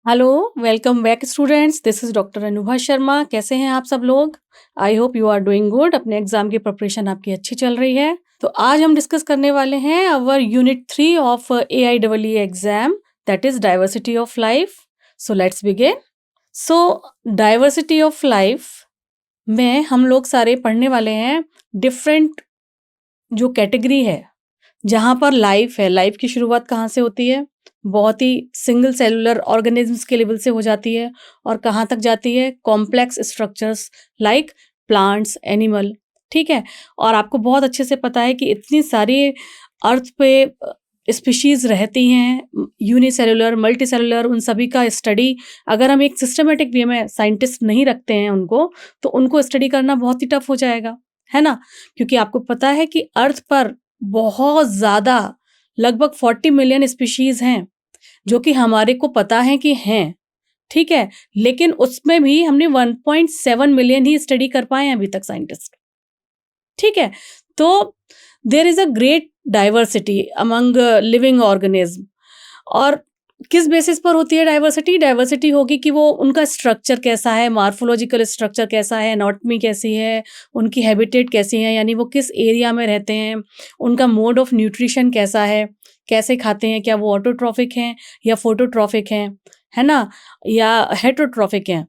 Hello, welcome back students. This is doctor Anubha Sharma. कैसे हैं आप सब लोग? I hope you are doing good. अपने एग्जाम की प्रिपरेशन आपकी अच्छी चल रही है। तो आज हम डिस्कस करने वाले हैं our unit 3 of AIEE exam, that is diversity of life. So let's begin. So diversity of life में हम लोग सारे पढ़ने वाले हैं डिफरेंट जो कैटेगरी है जहाँ पर लाइफ है। लाइफ की शुरुआत कहाँ से होती है? बहुत ही सिंगल सेलुलर ऑर्गेनिजम्स के लेवल से हो जाती है और कहाँ तक जाती है? Complex structures like plants, animal. ठीक है। और आपको बहुत अच्छे से पता है कि इतनी सारी अर्थ पे स्पीशीज रहती हैं, यूनिसेलुलर, मल्टी सेलुलर, उन सभी का स्टडी अगर हम एक सिस्टमेटिक वे में साइंटिस्ट नहीं रखते हैं उनको, तो उनको स्टडी करना बहुत ही टफ हो जाएगा, है ना? क्योंकि आपको पता है कि अर्थ पर बहुत ज़्यादा लगभग 40 मिलियन स्पीशीज हैं जो कि हमारे को पता है कि हैं। ठीक है। लेकिन उसमें भी हमने 1.7 मिलियन ही स्टडी कर पाए हैं अभी तक साइंटिस्ट। ठीक है। तो there is a great diversity among living organism. और किस बेसिस पर होती है डाइवर्सिटी? डाइवर्सिटी होगी कि वो उनका स्ट्रक्चर कैसा है, मार्फोलॉजिकल स्ट्रक्चर कैसा है, एनाटॉमी कैसी है, उनकी हैबिटेट कैसी है, यानी वो किस एरिया में रहते हैं, उनका मोड ऑफ न्यूट्रिशन कैसा है, कैसे खाते हैं, क्या वो ऑटोट्रॉफिक हैं या फोटोट्रॉफिक हैं, है ना, या हेटरोट्रॉफिक हैं।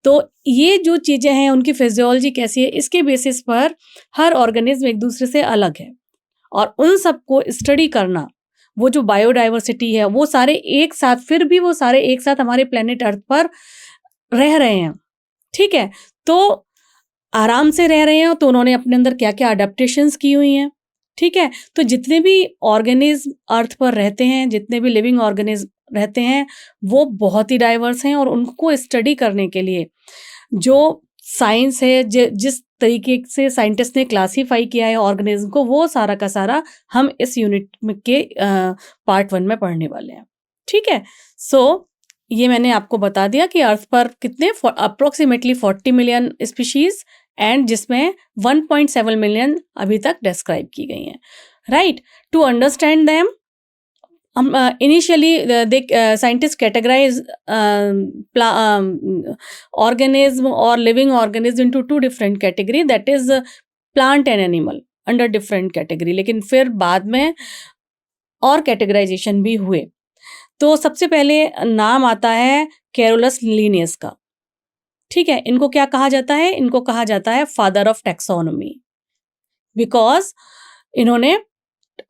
तो ये जो चीज़ें हैं उनकी फिजियोलॉजी कैसी है, इसके बेसिस पर हर ऑर्गेनिज्म एक दूसरे से अलग है। और उन सबको स्टडी करना, वो जो बायोडाइवर्सिटी है, वो सारे एक साथ, फिर भी वो सारे एक साथ हमारे प्लेनेट अर्थ पर रह रहे हैं। ठीक है। तो आराम से रह रहे हैं, तो उन्होंने अपने अंदर क्या क्या अडेप्टेशंस की हुई हैं। ठीक है। तो जितने भी ऑर्गेनिज्म अर्थ पर रहते हैं, जितने भी लिविंग ऑर्गेनिज्म रहते हैं, वो बहुत ही डाइवर्स हैं। और उनको स्टडी करने के लिए जो साइंस है, जिस तरीके से साइंटिस्ट ने क्लासीफाई किया है ऑर्गेनिज्म को, वो सारा का सारा हम इस यूनिट में के पार्ट 1 में पढ़ने वाले हैं। ठीक है। सो ये मैंने आपको बता दिया कि अर्थ पर कितने अप्रोक्सीमेटली 40 मिलियन स्पीशीज, एंड जिसमें 1.7 मिलियन अभी तक डिस्क्राइब की गई हैं। राइट। टू अंडरस्टैंड देम, हम initially scientist categorise organism or living organism into two different category, that is plant and animal under different category। लेकिन फिर बाद में और कैटेगराइजेशन भी हुए। तो सबसे पहले नाम आता है कैरोलस लिनियस का। ठीक है। इनको क्या कहा जाता है? इनको कहा जाता है फादर ऑफ टैक्सोनॉमी, बिकॉज इन्होंने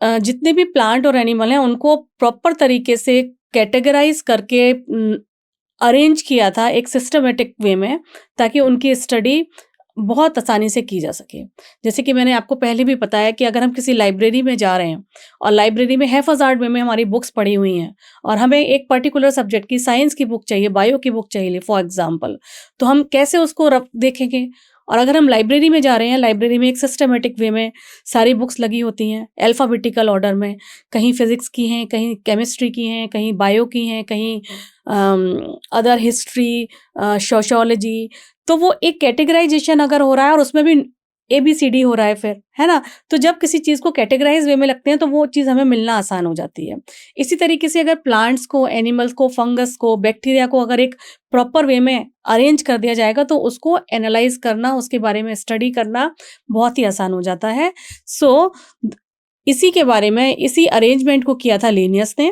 जितने भी प्लांट और एनिमल हैं उनको प्रॉपर तरीके से कैटेगराइज करके अरेंज किया था एक सिस्टमेटिक वे में, ताकि उनकी स्टडी बहुत आसानी से की जा सके। जैसे कि मैंने आपको पहले भी बताया कि अगर हम किसी लाइब्रेरी में जा रहे हैं और लाइब्रेरी में हैफाजार्ड वे में हमारी बुक्स पड़ी हुई हैं और हमें एक पर्टिकुलर सब्जेक्ट की साइंस की बुक चाहिए, बायो की बुक चाहिए फॉर एग्जाम्पल, तो हम कैसे उसको देखेंगे? और अगर हम लाइब्रेरी में जा रहे हैं, लाइब्रेरी में एक सिस्टमेटिक वे में सारी बुक्स लगी होती हैं अल्फ़ाबेटिकल ऑर्डर में, कहीं फिजिक्स की हैं, कहीं केमिस्ट्री की हैं, कहीं बायो की हैं, कहीं अदर हिस्ट्री, सोशियोलॉजी। तो वो एक कैटेगराइजेशन अगर हो रहा है और उसमें भी ABCD हो रहा है फिर, है ना? तो जब किसी चीज़ को कैटेगराइज वे में लगते हैं तो वो चीज़ हमें मिलना आसान हो जाती है। इसी तरीके से अगर प्लांट्स को, एनिमल्स को, फंगस को, बैक्टीरिया को अगर एक प्रॉपर वे में अरेंज कर दिया जाएगा तो उसको एनालाइज करना, उसके बारे में स्टडी करना बहुत ही आसान हो जाता है। सो इसी के बारे में, इसी अरेंजमेंट को किया था लिनियस ने,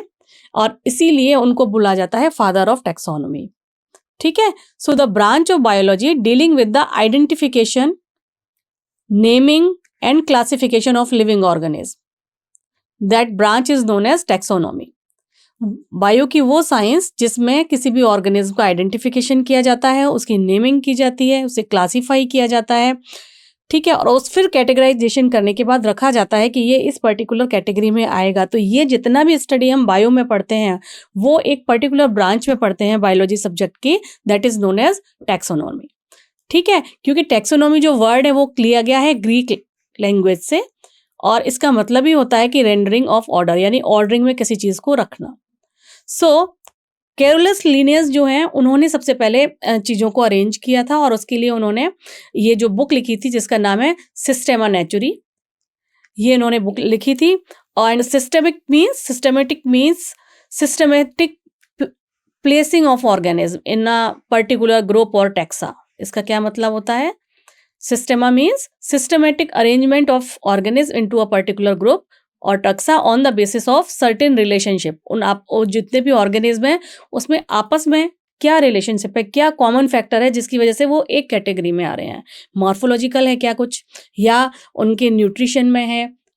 और इसीलिए उनको बोला जाता है फादर ऑफ टैक्सोनॉमी। ठीक है। So the branch of biology dealing with the identification, naming and classification of living organism, that branch is known as taxonomy. Bio की वो साइंस जिसमें किसी भी ऑर्गेनिज्म का आइडेंटिफिकेशन किया जाता है, उसकी नेमिंग की जाती है, उसे क्लासीफाई किया जाता है। ठीक है। और उस फिर कैटेगराइजेशन करने के बाद रखा जाता है कि ये इस पर्टिकुलर कैटेगरी में आएगा। तो ये जितना भी स्टडी हम बायो में पढ़ते हैं वो एक पर्टिकुलर ब्रांच में पढ़ते हैं बायोलॉजी सब्जेक्ट की, that is known as taxonomy. ठीक है। क्योंकि टैक्सोनॉमी जो वर्ड है वो लिया गया है ग्रीक लैंग्वेज से, और इसका मतलब ही होता है कि रेंडरिंग ऑफ ऑर्डर, यानी ऑर्डरिंग में किसी चीज को रखना। सो कैरोलस लिनियस जो हैं उन्होंने सबसे पहले चीज़ों को अरेंज किया था, और उसके लिए उन्होंने ये जो बुक लिखी थी जिसका नाम है सिस्टेमा नेचुरी, ये इन्होंने बुक लिखी थी। And systematic means systematic placing of organism in a particular group और टैक्सा। इसका क्या मतलब होता है? Systema means systematic arrangement of organism into a particular group और taxa on the basis of certain relationship. जितने भी ऑर्गेनिज्म हैं उसमें आपस में क्या रिलेशनशिप है, क्या कॉमन फैक्टर है जिसकी वजह से वो एक कैटेगरी में आ रहे हैं। मॉर्फोलॉजिकल है क्या कुछ, या उनके न्यूट्रिशन में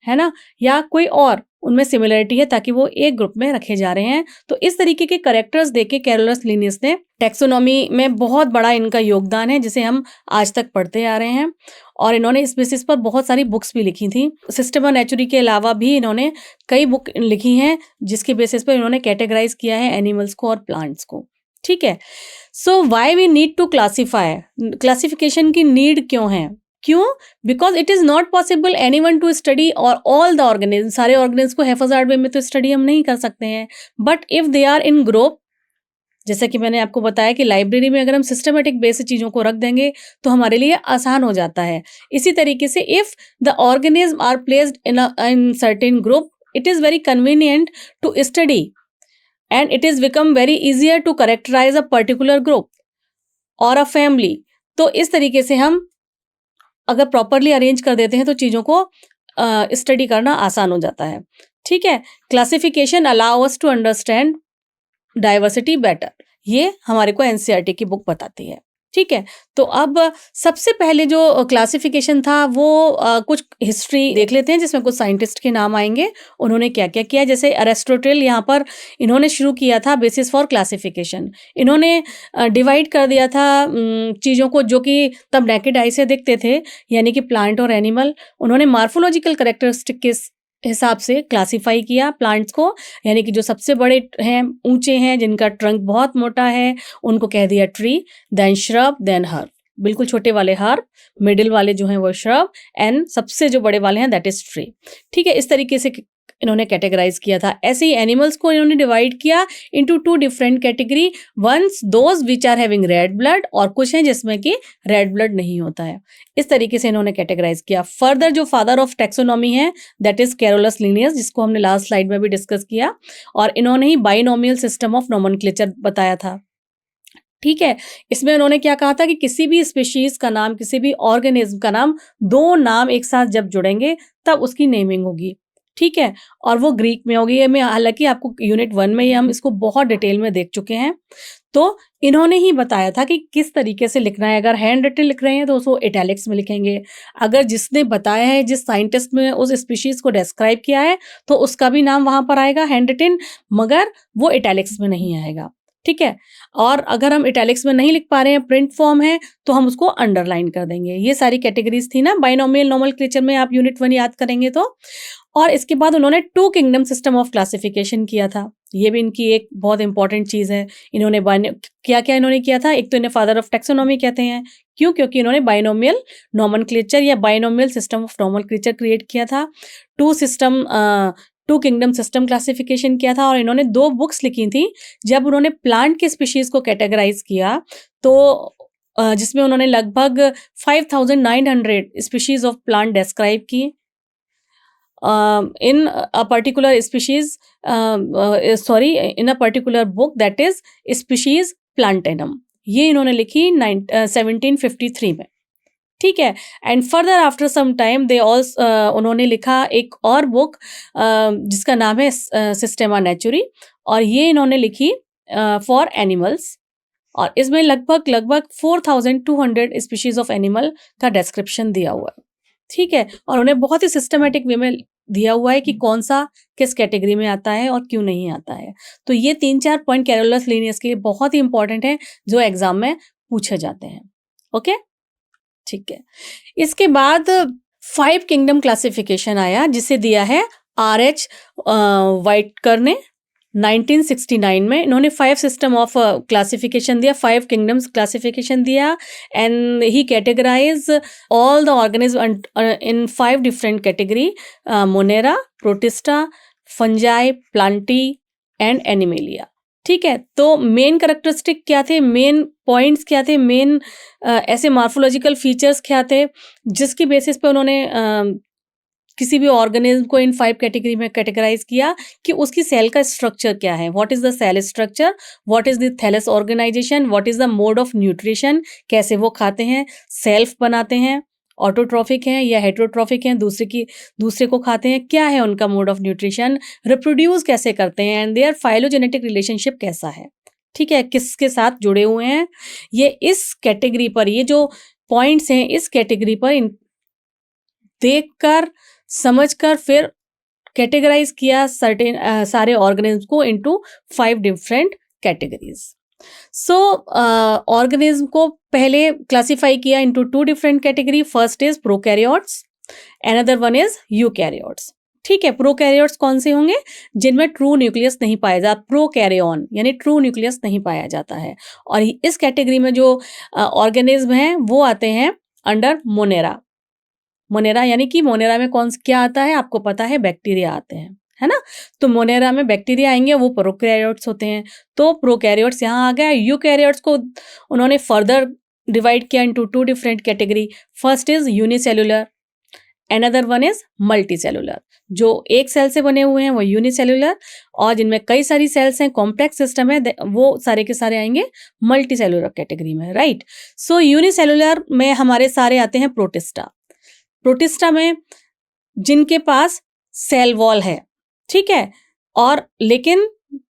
है ना, या कोई और उनमें सिमिलरिटी है ताकि वो एक ग्रुप में रखे जा रहे हैं। तो इस तरीके के कैरेक्टर्स देके कैरोलस लिनियस ने टैक्सोनॉमी में बहुत बड़ा इनका योगदान है जिसे हम आज तक पढ़ते आ रहे हैं। और इन्होंने इस बेसिस पर बहुत सारी बुक्स भी लिखी थी। सिस्टेमा नेचुरी के अलावा भी इन्होंने कई बुक लिखी हैं जिसके बेसिस पर इन्होंने कैटेगराइज किया है एनिमल्स को और प्लांट्स को। ठीक है, so why we need to classify, classification की नीड क्यों है? क्यों? Because it is not possible any one to study और ऑल द ऑर्गेनिज्म, सारे ऑर्गेनिज्म को हैफाजार्ड वे में तो स्टडी हम नहीं कर सकते हैं। But if they are in group, जैसा कि मैंने आपको बताया कि लाइब्रेरी में अगर हम सिस्टमेटिक बेस से चीज़ों को रख देंगे तो हमारे लिए आसान हो जाता है। इसी तरीके से if the organism are placed in certain group, it is very convenient to study and it is become very easier to characterize a particular group or a family। तो इस तरीके से हम अगर प्रॉपरली अरेंज कर देते हैं तो चीज़ों को स्टडी करना आसान हो जाता है। ठीक है, classification allow us to understand diversity better, ये हमारे को एनसीईआरटी की बुक बताती है। ठीक है, तो अब सबसे पहले जो क्लासिफिकेशन था वो कुछ हिस्ट्री देख लेते हैं जिसमें कुछ साइंटिस्ट के नाम आएंगे, उन्होंने क्या क्या किया। जैसे अरिस्टोटल यहाँ पर इन्होंने शुरू किया था बेसिस फॉर क्लासिफिकेशन। इन्होंने डिवाइड कर दिया था चीज़ों को जो कि तब नेकेड आई से दिखते थे, यानी कि प्लांट और एनिमल। उन्होंने मार्फोलॉजिकल कैरेक्टरिस्टिक के हिसाब से क्लासिफाई किया प्लांट्स को, यानी कि जो सबसे बड़े हैं, ऊंचे हैं, जिनका ट्रंक बहुत मोटा है, उनको कह दिया tree, then shrub, then herb. बिल्कुल छोटे वाले हर्ब, मिडिल वाले जो हैं वो श्रब, एंड सबसे जो बड़े वाले हैं दैट इज ट्री। ठीक है, इस तरीके से इन्होंने कैटेगराइज किया था। ऐसे ही एनिमल्स को इन्होंने डिवाइड किया into two different category, ones those which are having red blood, और कुछ हैं जिसमें कि रेड ब्लड नहीं होता है। इस तरीके से इन्होंने कैटेगराइज किया। फर्दर जो फादर ऑफ टैक्सोनॉमी है दैट इज कैरोलस लिनियस, जिसको हमने लास्ट स्लाइड में भी डिस्कस किया, और इन्होंने ही बाइनोमियल सिस्टम ऑफ नोमेनक्लेचर बताया था। ठीक है, इसमें उन्होंने क्या कहा था कि किसी भी स्पीशीज का नाम, किसी भी ऑर्गेनिज्म का नाम, दो नाम एक साथ जब जुड़ेंगे तब उसकी नेमिंग होगी। ठीक है, और वो ग्रीक में होगी। ये मैं हालांकि आपको यूनिट 1 में ही हम इसको बहुत डिटेल में देख चुके हैं। तो इन्होंने ही बताया था कि किस तरीके से लिखना है। अगर हैंड रिटन लिख रहे हैं तो उसको इटैलिक्स में लिखेंगे। अगर जिसने बताया है, जिस साइंटिस्ट ने उस स्पीशीज को डिस्क्राइब किया है, तो उसका भी नाम वहां पर आएगा हैंड रिटन, मगर वो इटैलिक्स में नहीं आएगा। ठीक है, और अगर हम इटैलिक्स में नहीं लिख पा रहे हैं, प्रिंट फॉर्म है, तो हम उसको अंडरलाइन कर देंगे। ये सारी कैटेगरीज थी ना बाइनोमियल नोमेनक्लेचर में, आप यूनिट 1 याद करेंगे तो। और इसके बाद उन्होंने two kingdom system of classification किया था। ये भी इनकी एक बहुत इंपॉर्टेंट चीज़ है। इन्होंने क्या क्या इन्होंने किया था? एक तो इन्हें फादर ऑफ टैक्सोनॉमी कहते हैं। क्यों? क्योंकि इन्होंने बाइनोमियल नोमेनक्लेचर या binomial system of nomenclature create किया था। टू किंगडम सिस्टम क्लासिफिकेशन किया था, और इन्होंने 2 बुक्स लिखी थी। जब उन्होंने प्लांट के स्पीशीज को कैटेगराइज किया तो जिसमें उन्होंने लगभग 5900 स्पीशीज ऑफ प्लांट डिस्क्राइब की in a particular species, in a particular book that is species plantarum। ये इन्होंने लिखी 1753 में। ठीक है, and further after some time they उन्होंने लिखा एक और बुक जिसका नाम है सिस्टेमा नेचुरी, और ये इन्होंने लिखी फॉर एनिमल्स, और इसमें लगभग 4200 स्पीशीज ऑफ एनिमल का डिस्क्रिप्शन दिया हुआ है। ठीक है, और उन्हें बहुत ही सिस्टमेटिक वे में दिया हुआ है कि कौन सा किस कैटेगरी में आता है और क्यों नहीं आता है। तो ये 3-4 पॉइंट कैरोलस लिनियस के लिए बहुत ही इंपॉर्टेंट है जो एग्जाम में पूछे जाते हैं। ओके, ठीक है। इसके बाद 5 किंगडम क्लासिफिकेशन आया जिसे दिया है RH वाइटकर ने 1969 में। इन्होंने 5 सिस्टम ऑफ क्लासिफिकेशन दिया, 5 किंगडम्स क्लासिफिकेशन दिया, and he categorise all the organism in 5 different category, monera, protista, fungi, plantae and animalia. ठीक है, तो मेन कैरेक्टरिस्टिक क्या थे, मेन पॉइंट्स क्या थे, मेन ऐसे मार्फोलॉजिकल फीचर्स क्या थे जिसकी बेसिस पे उन्होंने किसी भी ऑर्गेनिज्म को इन 5 कैटेगरी में कैटेगराइज किया कि उसकी सेल का स्ट्रक्चर क्या है, what is the cell structure, what is the thallus organisation, what is the mode of nutrition, कैसे वो खाते हैं, सेल्फ बनाते हैं, ऑटोट्रॉफिक हैं या हेटेरोट्रॉफिक हैं, दूसरे को खाते हैं, क्या है उनका मोड ऑफ न्यूट्रिशन, रिप्रोड्यूस कैसे करते हैं, एंड देयर फाइलोजेनेटिक रिलेशनशिप कैसा है, ठीक है, किसके साथ जुड़े हुए हैं। ये इस कैटेगरी पर, ये जो पॉइंट्स हैं इस कैटेगरी पर देखकर समझकर फिर कैटेगराइज किया सारे ऑर्गेनिज्म को इनटू 5 डिफरेंट कैटेगरीज। सो ऑर्गेनिज्म को पहले क्लासिफाई किया into 2 different category. First is prokaryotes, another one is eukaryotes. ठीक है, प्रोकैरियोट्स कौन से होंगे? जिनमें ट्रू न्यूक्लियस नहीं पाया जाता, प्रोकैरियोन यानी ट्रू न्यूक्लियस नहीं पाया जाता है। और इस कैटेगरी में जो ऑर्गेनिज्म हैं वो आते हैं अंडर मोनेरा। मोनेरा यानी कि मोनेरा में क्या आता है आपको पता है, बैक्टीरिया आते हैं, है ना। तो मोनेरा में बैक्टीरिया आएंगे, वो प्रोकैरियोट्स होते हैं। तो प्रोकैरियोट्स यहाँ आ गया। यूकैरियोट्स को उन्होंने फर्दर डिवाइड किया into 2 different category. First is unicellular, another one is multicellular. जो एक सेल से बने हुए हैं वो यूनिसेलुलर, और जिनमें कई सारी सेल्स हैं, कॉम्प्लेक्स सिस्टम है, वो सारे के सारे आएंगे मल्टीसेलुलर कैटेगरी में, राइट। सो यूनिसेलुलर में हमारे सारे आते हैं प्रोटिस्टा। प्रोटिस्टा में जिनके पास सेल वॉल है, ठीक है, और लेकिन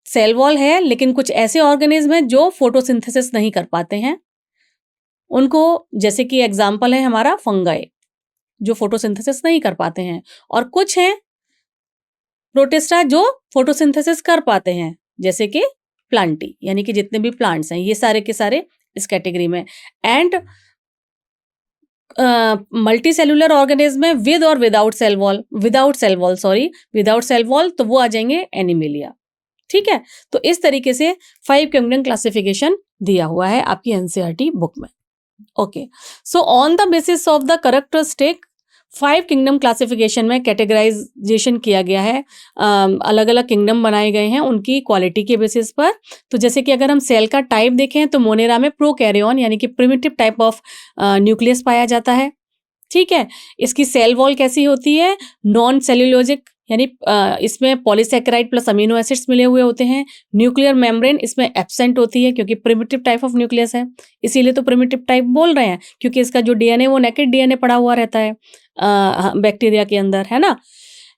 सेल वॉल है लेकिन कुछ ऐसे ऑर्गेनिज्म हैं जो फोटोसिंथेसिस नहीं कर पाते हैं उनको, जैसे कि एग्जाम्पल है हमारा फंगाई जो फोटोसिंथेसिस नहीं कर पाते हैं, और कुछ हैं प्रोटिस्टा जो फोटोसिंथेसिस कर पाते हैं, जैसे कि प्लांटी यानी कि जितने भी प्लांट्स हैं ये सारे के सारे इस कैटेगरी में। एंड मल्टी सेलुलर ऑर्गेनिज्म में विद और without cell wall, without cell wall, तो वो आ जाएंगे एनिमेलिया। ठीक है, तो इस तरीके से 5 किंगडम क्लासिफिकेशन दिया हुआ है आपकी एनसीईआरटी बुक में। Okay, so on the basis of the characteristic 5 kingdom classification में कैटेगराइजेशन किया गया है, अलग अलग किंगडम बनाए गए हैं उनकी क्वालिटी के बेसिस पर। तो जैसे कि अगर हम सेल का टाइप देखें तो मोनेरा में प्रोकैरियोन यानी कि प्रिमिटिव टाइप ऑफ न्यूक्लियस पाया जाता है। ठीक है, इसकी सेल वॉल कैसी होती है? नॉन सेल्यूलोजिक यानी इसमें पॉलीसैकेराइड प्लस अमीनो एसिड्स मिले हुए होते हैं। न्यूक्लियर मेम्ब्रेन इसमें एब्सेंट होती है क्योंकि प्रिमिटिव टाइप ऑफ न्यूक्लियस है, इसीलिए तो प्रिमिटिव टाइप बोल रहे हैं, क्योंकि इसका जो डीएनए वो नेकेड डीएनए पड़ा हुआ रहता है बैक्टीरिया के अंदर, है ना।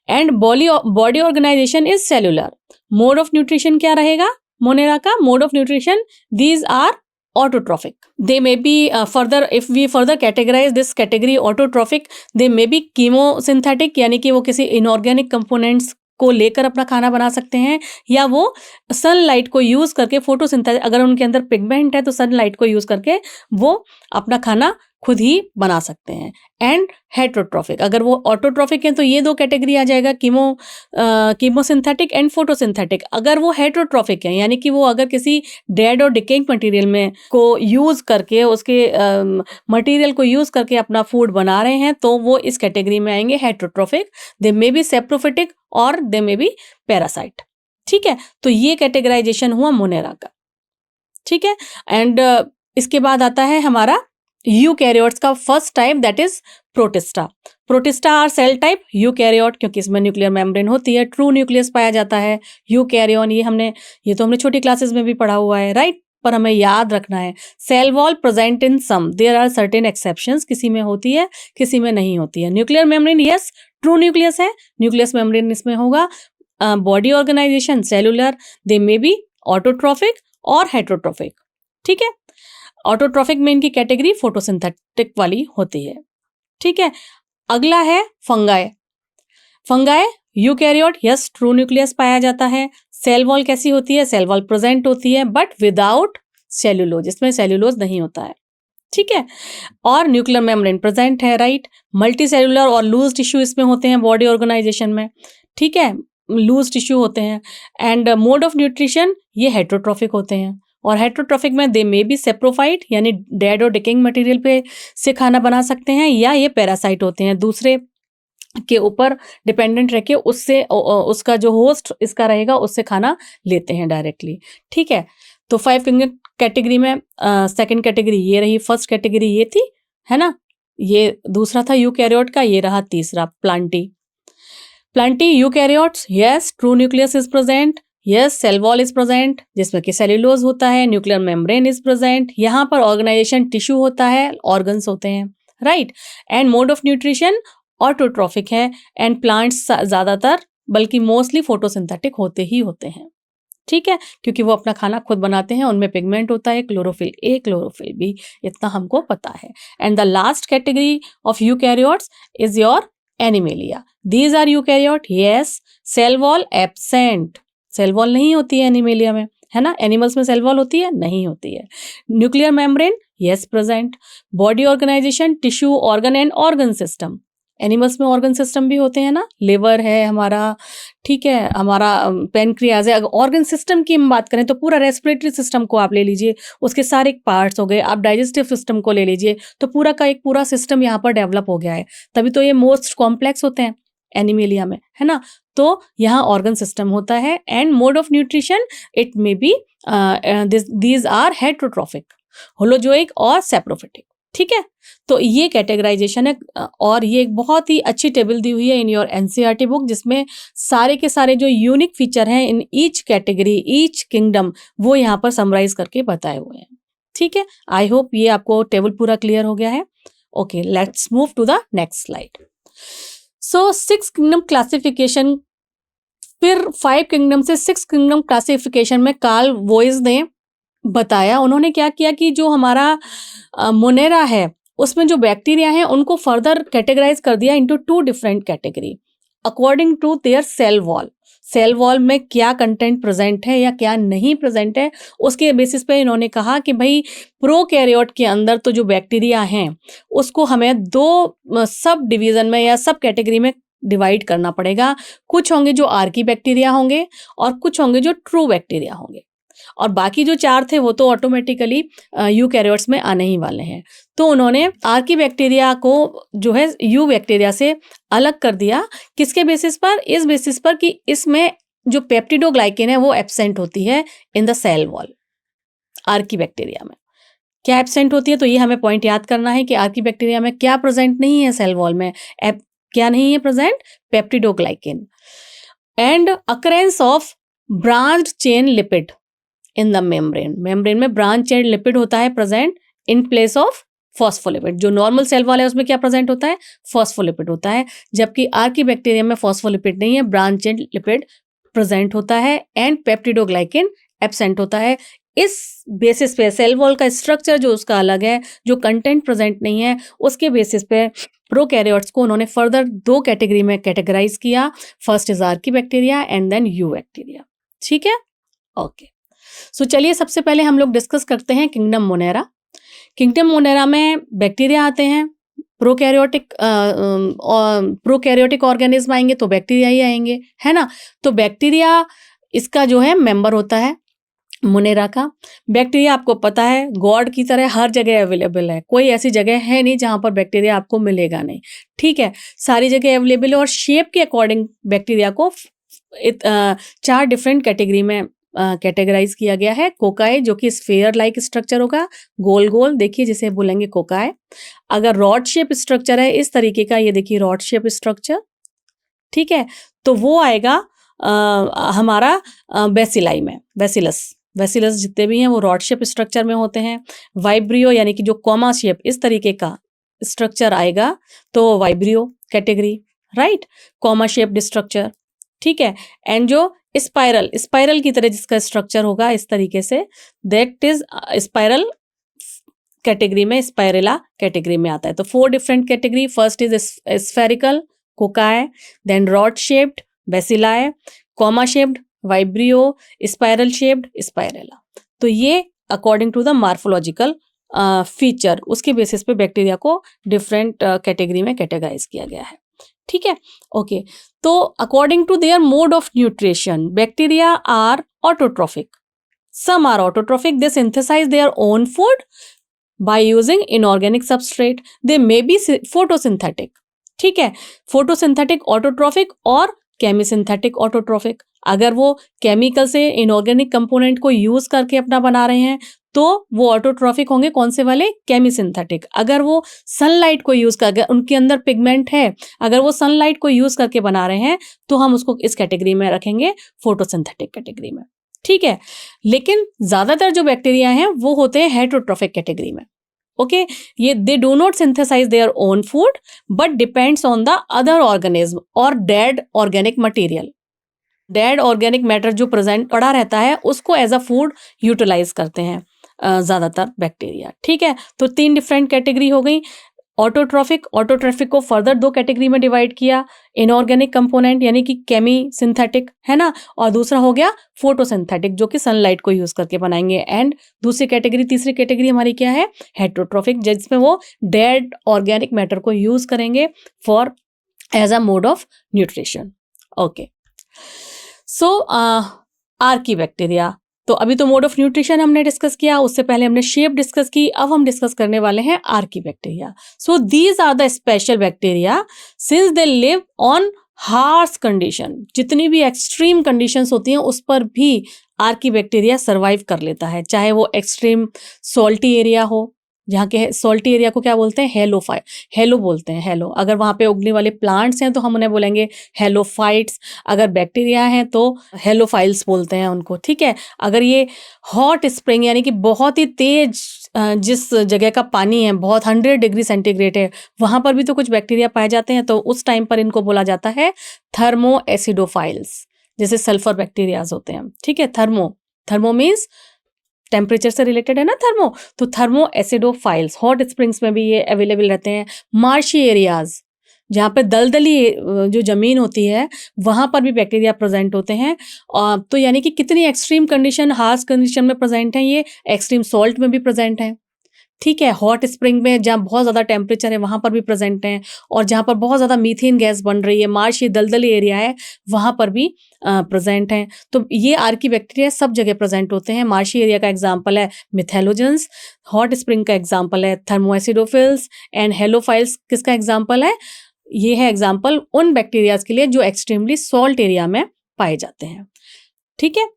And body organisation is cellular. Mode of nutrition क्या रहेगा मोनेरा का? Mode of nutrition, these are autotrophic. They may be further, if we further categorize this category autotrophic, they may be chemosynthetic यानी कि वो किसी inorganic components को लेकर अपना खाना बना सकते हैं, या वो सनलाइट को यूज करके फोटोसिंथेसिस, अगर उनके अंदर पिगमेंट है तो सनलाइट को यूज करके वो अपना खाना खुद ही बना सकते हैं। एंड हेटेरोट्रॉफिक, अगर वो ऑटोट्रॉफिक है तो ये 2 कैटेगरी आ जाएगा, कीमोसिंथेटिक एंड फोटोसिंथेटिक। अगर वो हेटेरोट्रॉफिक है यानी कि वो अगर किसी डेड और डिकेइंग मटेरियल में को यूज करके, उसके मटेरियल को यूज करके अपना फूड बना रहे हैं तो वो इस कैटेगरी में आएंगे हेटेरोट्रॉफिक। दे मे बी सेप्रोफिटिक और दे मे बी पैरासाइट। ठीक है, तो ये कैटेगराइजेशन हुआ मोनेरा का। ठीक है, एंड इसके बाद आता है हमारा यूकैरियोट्स का first type, that is protista. Protista are cell type eukaryote क्योंकि इसमें न्यूक्लियर मेम्ब्रेन होती है, ट्रू न्यूक्लियस पाया जाता है। यूकैरियोन ये तो हमने छोटी क्लासेस में भी पढ़ा हुआ है, राइट, पर हमें याद रखना है। Cell wall present in some, there are certain exceptions, किसी में होती है किसी में नहीं होती है। Nuclear membrane yes true nucleus है, न्यूक्लियस मेम्ब्रेन इसमें होगा। Body organisation cellular, they may be autotrophic और हेटेरोट्रॉफिक। ठीक है, ऑटोट्रॉफिक में इनकी कैटेगरी फोटोसिंथेटिक वाली होती है। ठीक है, अगला है fungi. Fungi eukaryote, yes true nucleus पाया जाता है। सेल वॉल कैसी होती है? सेल वॉल प्रेजेंट होती है बट विदाउट सेल्यूलोज, इसमें सेल्यूलोज नहीं होता है। ठीक है, और न्यूक्लियर मेम्ब्रेन प्रेजेंट है, राइट। मल्टी सेलुलर और लूज टिश्यू इसमें होते हैं बॉडी ऑर्गेनाइजेशन में। ठीक है, लूज टिश्यू होते हैं। एंड मोड ऑफ न्यूट्रिशन ये हेटेरोट्रॉफिक होते हैं, और हेटेरोट्रॉफिक में दे मे बी सेप्रोफाइट यानी डेड और डिकेइंग मटेरियल पे से खाना बना सकते हैं, या ये पैरासाइट होते हैं, दूसरे के ऊपर डिपेंडेंट रह के उससे उसका जो होस्ट इसका रहेगा उससे खाना लेते हैं डायरेक्टली। ठीक है, तो 5 कैटेगरी में सेकंड कैटेगरी ये रही, फर्स्ट कैटेगरी ये थी, है ना, ये दूसरा था यूकैरियोट का, ये रहा तीसरा plantae. Plantae eukaryotes, yes, true nucleus is present, yes, cell wall is present जिसमें कि सेल्यूलोज होता है, न्यूक्लियर मेम्ब्रेन इज प्रेजेंट, यहाँ पर ऑर्गेनाइजेशन टिश्यू होता है, ऑर्गन्स होते हैं, right. And mode of nutrition autotrophic है, एंड प्लांट्स ज़्यादातर बल्कि मोस्टली फोटोसिंथेटिक होते ही होते हैं, ठीक है, क्योंकि वो अपना खाना खुद बनाते हैं, उनमें पिगमेंट होता है, क्लोरोफिल ए, क्लोरोफिल बी, इतना हमको पता है। And the last category of eukaryotes is your animalia. These are eukaryote, yes, cell wall absent, cell wall नहीं होती है एनिमेलिया में, है ना। एनिमल्स में सेल वॉल होती है, नहीं होती है। Nuclear membrane, yes, present. Body organisation, tissue, organ and organ system, animals में ऑर्गन सिस्टम भी होते हैं ना, लिवर है हमारा, ठीक है, हमारा पेनक्रियाज है। अगर ऑर्गन सिस्टम की हम बात करें तो पूरा रेस्पिरेटरी सिस्टम को आप ले लीजिए, उसके सारे पार्ट्स हो गए, आप डाइजेस्टिव सिस्टम को ले लीजिए, तो पूरा का एक पूरा सिस्टम यहाँ पर डेवलप हो गया है, तभी तो ये मोस्ट कॉम्प्लेक्स होते हैं एनिमेलिया में, है ना। तो यहाँ ऑर्गन सिस्टम होता है। And mode of nutrition, it may be these are heterotrophic, holozoic और सेप्रोफिटिक, ठीक है। तो ये कैटेगराइजेशन है, और ये एक बहुत ही अच्छी टेबल दी हुई है इन योर एनसीईआरटी बुक, जिसमें सारे के सारे जो यूनिक फीचर हैं in each category, each kingdom, वो यहाँ पर समराइज करके बताए हुए हैं, ठीक है। आई होप ये आपको टेबल पूरा क्लियर हो गया है। Okay, let's move to the next slide. So 6 kingdom classification, फिर 5 किंगडम से 6 किंगडम क्लासिफिकेशन में कार्ल वोइस ने बताया, उन्होंने क्या किया कि जो हमारा मोनेरा है उसमें जो बैक्टीरिया हैं उनको फर्दर कैटेगराइज कर दिया into 2 different category according to their cell wall. Cell wall में क्या कंटेंट प्रेजेंट है या क्या नहीं प्रेजेंट है, उसके बेसिस पे इन्होंने कहा कि भाई प्रोकैरियोट के अंदर तो जो बैक्टीरिया हैं उसको हमें 2 सब डिवीजन में या सब कैटेगरी में डिवाइड करना पड़ेगा। कुछ होंगे जो आर्की बैक्टीरिया होंगे और कुछ होंगे जो ट्रू बैक्टीरिया होंगे, और बाकी जो 4 थे वो तो ऑटोमेटिकली यूकैरियोट्स में आने ही वाले हैं। तो उन्होंने आर्की बैक्टीरिया को जो है यू बैक्टीरिया से अलग कर दिया। किसके बेसिस पर? इस बेसिस पर कि इसमें जो पेप्टिडोग्लाइकेन है वो एब्सेंट होती है in the cell wall. Archaebacteria में क्या एब्सेंट होती है, तो ये हमें पॉइंट याद करना है कि आर्की बैक्टीरिया में क्या प्रेजेंट नहीं है सेल वॉल में, क्या नहीं है present? Peptidoglycan. And occurrence of branched chain lipid in the membrane, membrane में ब्रांच चेन लिपिड होता है present in place of phospholipid. जो नॉर्मल सेल वॉल है उसमें क्या प्रेजेंट होता है? फॉस्फोलिपिड होता है, जबकि आर्की बैक्टीरिया में फॉस्फोलिपिड नहीं है, ब्रांच चेन लिपिड प्रेजेंट होता है एंड पेप्टिडोग्लाइकेन एब्सेंट होता है। इस बेसिस पे सेल वॉल का स्ट्रक्चर जो उसका अलग है, जो कंटेंट प्रेजेंट नहीं है, उसके बेसिस पे प्रोकैरियोट्स को उन्होंने फर्दर 2 कैटेगरी में कैटेगराइज किया। First is archaebacteria and then eubacteria, ठीक है। ओके, सो चलिए सबसे पहले हम लोग डिस्कस करते हैं किंगडम मोनेरा। किंगडम मोनेरा में बैक्टीरिया आते हैं, प्रोकैरियोटिक ऑर्गेनिज्म आएंगे तो बैक्टीरिया ही आएंगे, है ना। तो बैक्टीरिया इसका जो है मेंबर होता है मोनेरा का। बैक्टीरिया आपको पता है गॉड की तरह हर जगह अवेलेबल है, कोई ऐसी जगह है नहीं जहाँ पर बैक्टीरिया आपको मिलेगा नहीं, ठीक है, सारी जगह अवेलेबल है। और शेप के अकॉर्डिंग बैक्टीरिया को 4 डिफरेंट कैटेगरी में कैटेगराइज किया गया है। कोकाए जो कि स्फेयर लाइक स्ट्रक्चर होगा, गोल गोल, देखिए जिसे बोलेंगे कोकाए। अगर रॉड शेप स्ट्रक्चर है इस तरीके का, ये देखिए रॉड शेप स्ट्रक्चर, ठीक है, तो वो आएगा हमारा बेसिलाई में। वेसिलस जितने भी हैं वो रॉड शेप स्ट्रक्चर में होते हैं। वाइब्रियो यानी कि जो कॉमा शेप इस तरीके का स्ट्रक्चर आएगा तो vibrio category, right, comma shaped structure, ठीक है। एंड जो स्पाइरल की तरह जिसका स्ट्रक्चर होगा इस तरीके से, दैट इज स्पाइरल कैटेगरी में, स्पाइरेला कैटेगरी में आता है। तो 4 different category, first is spherical cocci, then rod shaped bacilli, comma shaped vibrio, spiral shaped spirilla. तो ये according to the morphological feature, उसके बेसिस पे बैक्टीरिया को डिफरेंट कैटेगरी में कैटेगराइज किया गया है, ठीक है। ओके, तो according to their mode of nutrition, bacteria are autotrophic, some are autotrophic, they synthesize their own food by using inorganic substrate, they may B photosynthetic, ठीक है, फोटोसिंथेटिक ऑटोट्रॉफिक और केमिसिंथेटिक ऑटोट्रॉफिक। अगर वो केमिकल से इनऑर्गेनिक कंपोनेंट को use करके अपना बना रहे हैं तो वो ऑटोट्रॉफिक होंगे, कौन से वाले, केमी सिंथेटिक। अगर वो सनलाइट को यूज कर, उनके अंदर पिगमेंट है, अगर वो सनलाइट को यूज करके बना रहे हैं तो हम उसको इस कैटेगरी में रखेंगे, फोटोसिंथेटिक कैटेगरी में। ठीक है, लेकिन ज्यादातर जो बैक्टीरिया हैं वो होते हैं हेटेरोट्रॉफिक कैटेगरी में। ओके, ये they do not synthesize their own food but depends on the other organism और dead organic material. Dead organic matter जो प्रेजेंट पड़ा रहता है उसको एज अ फूड यूटिलाइज करते हैं ज्यादातर बैक्टीरिया। ठीक है, तो 3 डिफरेंट कैटेगरी हो गई। ऑटोट्रॉफिक को फर्दर 2 कैटेगरी में डिवाइड किया, इनऑर्गेनिक कंपोनेंट यानी कि केमी सिंथेटिक, है ना, और दूसरा हो गया फोटोसिंथेटिक जो कि सनलाइट को यूज करके बनाएंगे। एंड तीसरी कैटेगरी हमारी क्या है, हेटेरोट्रॉफिक, जिसमें वो डेड ऑर्गेनिक मैटर को यूज करेंगे for as a mode of nutrition. Okay, so archaebacteria, तो अभी तो मोड ऑफ न्यूट्रिशन हमने डिस्कस किया, उससे पहले हमने शेप डिस्कस की, अब हम डिस्कस करने वाले हैं archaebacteria. So these are the special bacteria since they live on harsh condition. जितनी भी एक्सट्रीम कंडीशंस होती हैं उस पर भी आर्की बैक्टीरिया सर्वाइव कर लेता है, चाहे वो एक्सट्रीम सॉल्टी एरिया हो, जहाँ के सॉल्टी एरिया को क्या बोलते हैं, हेलो बोलते हैं, हेलो। अगर वहाँ पे उगने वाले प्लांट्स हैं तो हम उन्हें बोलेंगे हेलोफाइट्स, अगर बैक्टीरिया हैं तो हेलोफाइल्स बोलते हैं उनको। ठीक है, अगर ये हॉट स्प्रिंग यानी कि बहुत ही तेज जिस जगह का पानी है बहुत 100 डिग्री सेंटीग्रेड है, वहाँ पर भी तो कुछ बैक्टीरिया पाए जाते हैं, तो उस टाइम पर इनको बोला जाता है थर्मो एसिडोफाइल्स, जैसे सल्फर बैक्टीरियाज होते हैं। ठीक है, थर्मो मीन्स टेम्परेचर से रिलेटेड है ना, तो थर्मो एसिडोफाइल्स हॉट स्प्रिंग्स में भी ये अवेलेबल रहते हैं। मार्शी एरियाज, जहाँ पे दलदली जो जमीन होती है वहाँ पर भी बैक्टीरिया प्रेजेंट होते हैं। तो यानी कि कितनी एक्सट्रीम कंडीशन, हार्श कंडीशन में प्रेजेंट हैं, ये एक्सट्रीम सॉल्ट में भी प्रेजेंट हैं। ठीक है, हॉट स्प्रिंग में जहाँ बहुत ज़्यादा टेम्परेचर है वहाँ पर भी प्रेजेंट हैं, और जहाँ पर बहुत ज़्यादा मीथेन गैस बन रही है, मार्शी दलदली एरिया है, वहाँ पर भी प्रेजेंट हैं। तो ये आर्की बैक्टीरिया सब जगह प्रेजेंट होते हैं। मार्शी एरिया का एग्जाम्पल है मिथेलोजेंस, हॉट स्प्रिंग का एग्जाम्पल है थर्मोएसिडोफिल्स, एंड हेलोफाइल्स किसका एग्जाम्पल है, ये है एग्जाम्पल उन बैक्टीरियाज के लिए जो एक्सट्रीमली सॉल्ट एरिया में पाए जाते हैं। ठीक है,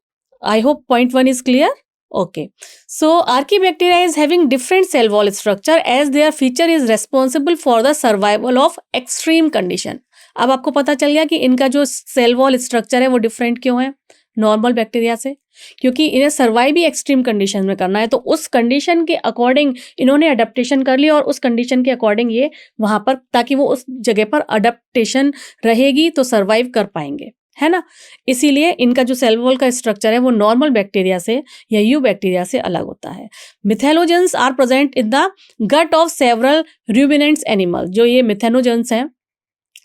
I hope point 1 is clear. Okay, so Archaebacteria is having different cell wall structure as their feature is responsible for the survival of extreme condition. अब आपको पता चल गया कि इनका जो सेल वॉल स्ट्रक्चर है वो डिफरेंट क्यों है नॉर्मल बैक्टीरिया से, क्योंकि इन्हें सर्वाइव भी एक्सट्रीम कंडीशन में करना है, तो उस कंडीशन के अकॉर्डिंग इन्होंने अडेप्टेशन कर ली, और उस कंडीशन के अकॉर्डिंग ये वहाँ पर, ताकि वो उस जगह पर अडेप्टेशन रहेगी तो सर्वाइव कर पाएंगे, है ना। इसीलिए इनका जो सेल वॉल का स्ट्रक्चर है वो नॉर्मल बैक्टीरिया से या यू बैक्टीरिया से अलग होता है। Methanogens are present in the gut of several ruminants animal. जो ये मिथेनोजेंस हैं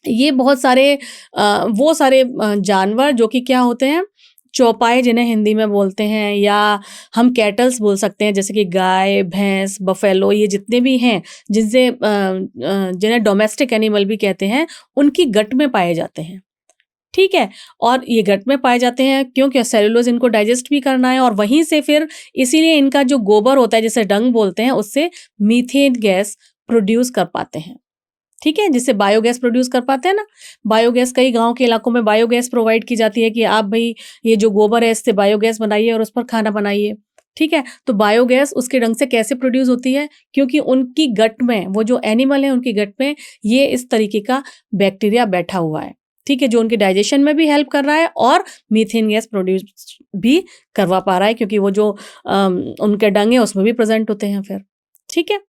ये बहुत सारे वो सारे जानवर जो कि क्या होते हैं, चौपाए जिन्हें हिंदी में बोलते हैं, या हम कैटल्स बोल सकते हैं, जैसे कि गाय, भैंस, बफेलो, ये जितने भी हैं जिनसे जिन्हें डोमेस्टिक एनिमल भी कहते हैं, उनकी गट में पाए जाते हैं। ठीक है, और ये गट में पाए जाते हैं क्योंकि सेलुलोज इनको डाइजेस्ट भी करना है, और वहीं से फिर इसीलिए इनका जो गोबर होता है जिसे डंग बोलते हैं उससे मीथेन गैस प्रोड्यूस कर पाते हैं। ठीक है, जिससे बायोगैस प्रोड्यूस कर पाते हैं ना। बायोगैस कई गांव के इलाकों में बायोगैस प्रोवाइड की जाती है कि आप भाई ये जो गोबर है इससे बायोगैस बनाइए और उस पर खाना बनाइए। ठीक है, तो बायोगैस उसके ढंग से कैसे प्रोड्यूस होती है, क्योंकि उनकी गट में, वो जो एनिमल है उनकी गट में ये इस तरीके का बैक्टीरिया बैठा हुआ है। ठीक है, जो उनके डाइजेशन में भी हेल्प कर रहा है और मीथेन गैस प्रोड्यूस भी करवा पा रहा है, क्योंकि वो जो उनके डंग है उसमें भी प्रेजेंट होते हैं फिर। ठीक है,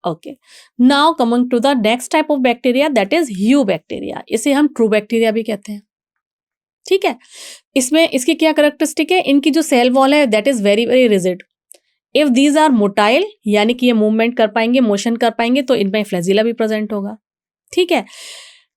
okay, now coming to the next type of bacteria, that is eubacteria. इसे हम ट्रू बैक्टीरिया भी कहते हैं। ठीक है, इसमें इसकी क्या कैरेक्टरिस्टिक है, इनकी जो सेल वॉल है that is very very rigid. If these are motile यानी कि ये मूवमेंट कर पाएंगे, मोशन कर पाएंगे, तो इनमें फ्लैजिला भी प्रेजेंट होगा। ठीक है,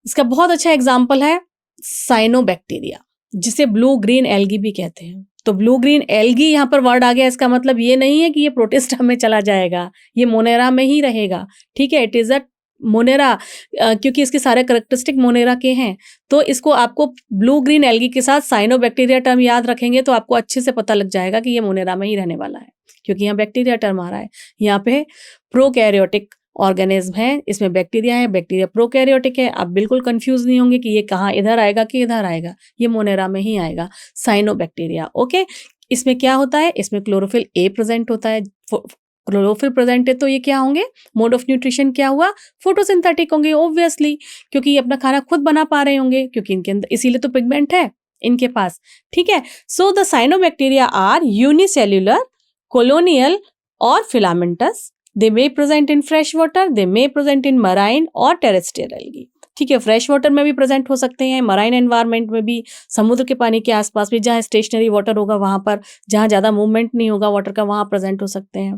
इसका बहुत अच्छा एग्जाम्पल है साइनोबैक्टीरिया, जिसे ब्लू ग्रीन एल्गी भी कहते हैं। तो ब्लू ग्रीन एल्गी यहाँ पर वर्ड आ गया, इसका मतलब ये नहीं है कि ये प्रोटिस्टा में चला जाएगा, ये मोनेरा में ही रहेगा। ठीक है, इट इज अ मोनेरा, क्योंकि इसके सारे कैरेक्टरिस्टिक मोनेरा के हैं, तो इसको आपको ब्लू ग्रीन एल्गी के साथ साइनोबैक्टीरिया टर्म याद रखेंगे तो आपको अच्छे से पता लग जाएगा कि ये मोनेरा में ही रहने वाला है, क्योंकि यहाँ बैक्टीरिया टर्म आ रहा है। यहाँ पे प्रोकैरियोटिक ऑर्गेनिज्म है, इसमें बैक्टीरिया है, बैक्टीरिया प्रोकैरियोटिक है। आप बिल्कुल कंफ्यूज नहीं होंगे कि ये कहाँ इधर आएगा कि इधर आएगा, ये मोनेरा में ही आएगा, साइनोबैक्टीरिया। ओके, इसमें क्या होता है, इसमें क्लोरोफिल ए प्रेजेंट होता है। क्लोरोफिल प्रेजेंट है तो ये क्या होंगे, मोड ऑफ न्यूट्रिशन क्या हुआ, फोटोसिंथेटिक होंगे ऑब्वियसली, क्योंकि ये अपना खाना खुद बना पा रहे होंगे, क्योंकि इनके अंदर इसीलिए तो पिगमेंट है इनके पास। ठीक है, so the cyanobacteria are unicellular, colonial or filamentous. They may present in fresh water, they may present in marine or terrestrial algae. ठीक है, फ्रेश वाटर में भी प्रेजेंट हो सकते हैं, मराइन एनवायरनमेंट में भी, समुद्र के पानी के आसपास भी, जहाँ स्टेशनरी वाटर होगा वहाँ पर, जहाँ ज़्यादा मूवमेंट नहीं होगा वाटर का वहाँ प्रेजेंट हो सकते हैं।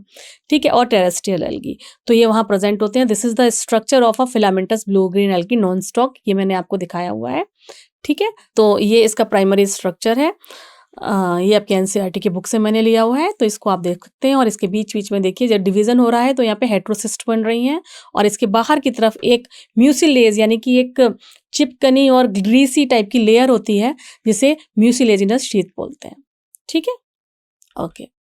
ठीक है, और टेरेस्ट्रियल एल्गी तो ये वहाँ प्रेजेंट होते हैं। This is the structure of a filamentous blue green algae non stock, ये मैंने आपको दिखाया हुआ है। ठीक है, तो ये इसका प्राइमरी स्ट्रक्चर है। ये आपके एनसीईआरटी की बुक से मैंने लिया हुआ है, तो इसको आप देख सकते हैं। और इसके बीच बीच में देखिए जब डिवीजन हो रहा है तो यहाँ पे हेट्रोसिस्ट बन रही हैं, और इसके बाहर की तरफ एक म्यूसिलेज यानी कि एक चिपकनी और ग्रीसी टाइप की लेयर होती है, जिसे म्यूसिलेजिनस शीथ बोलते हैं। ठीक है, ओके।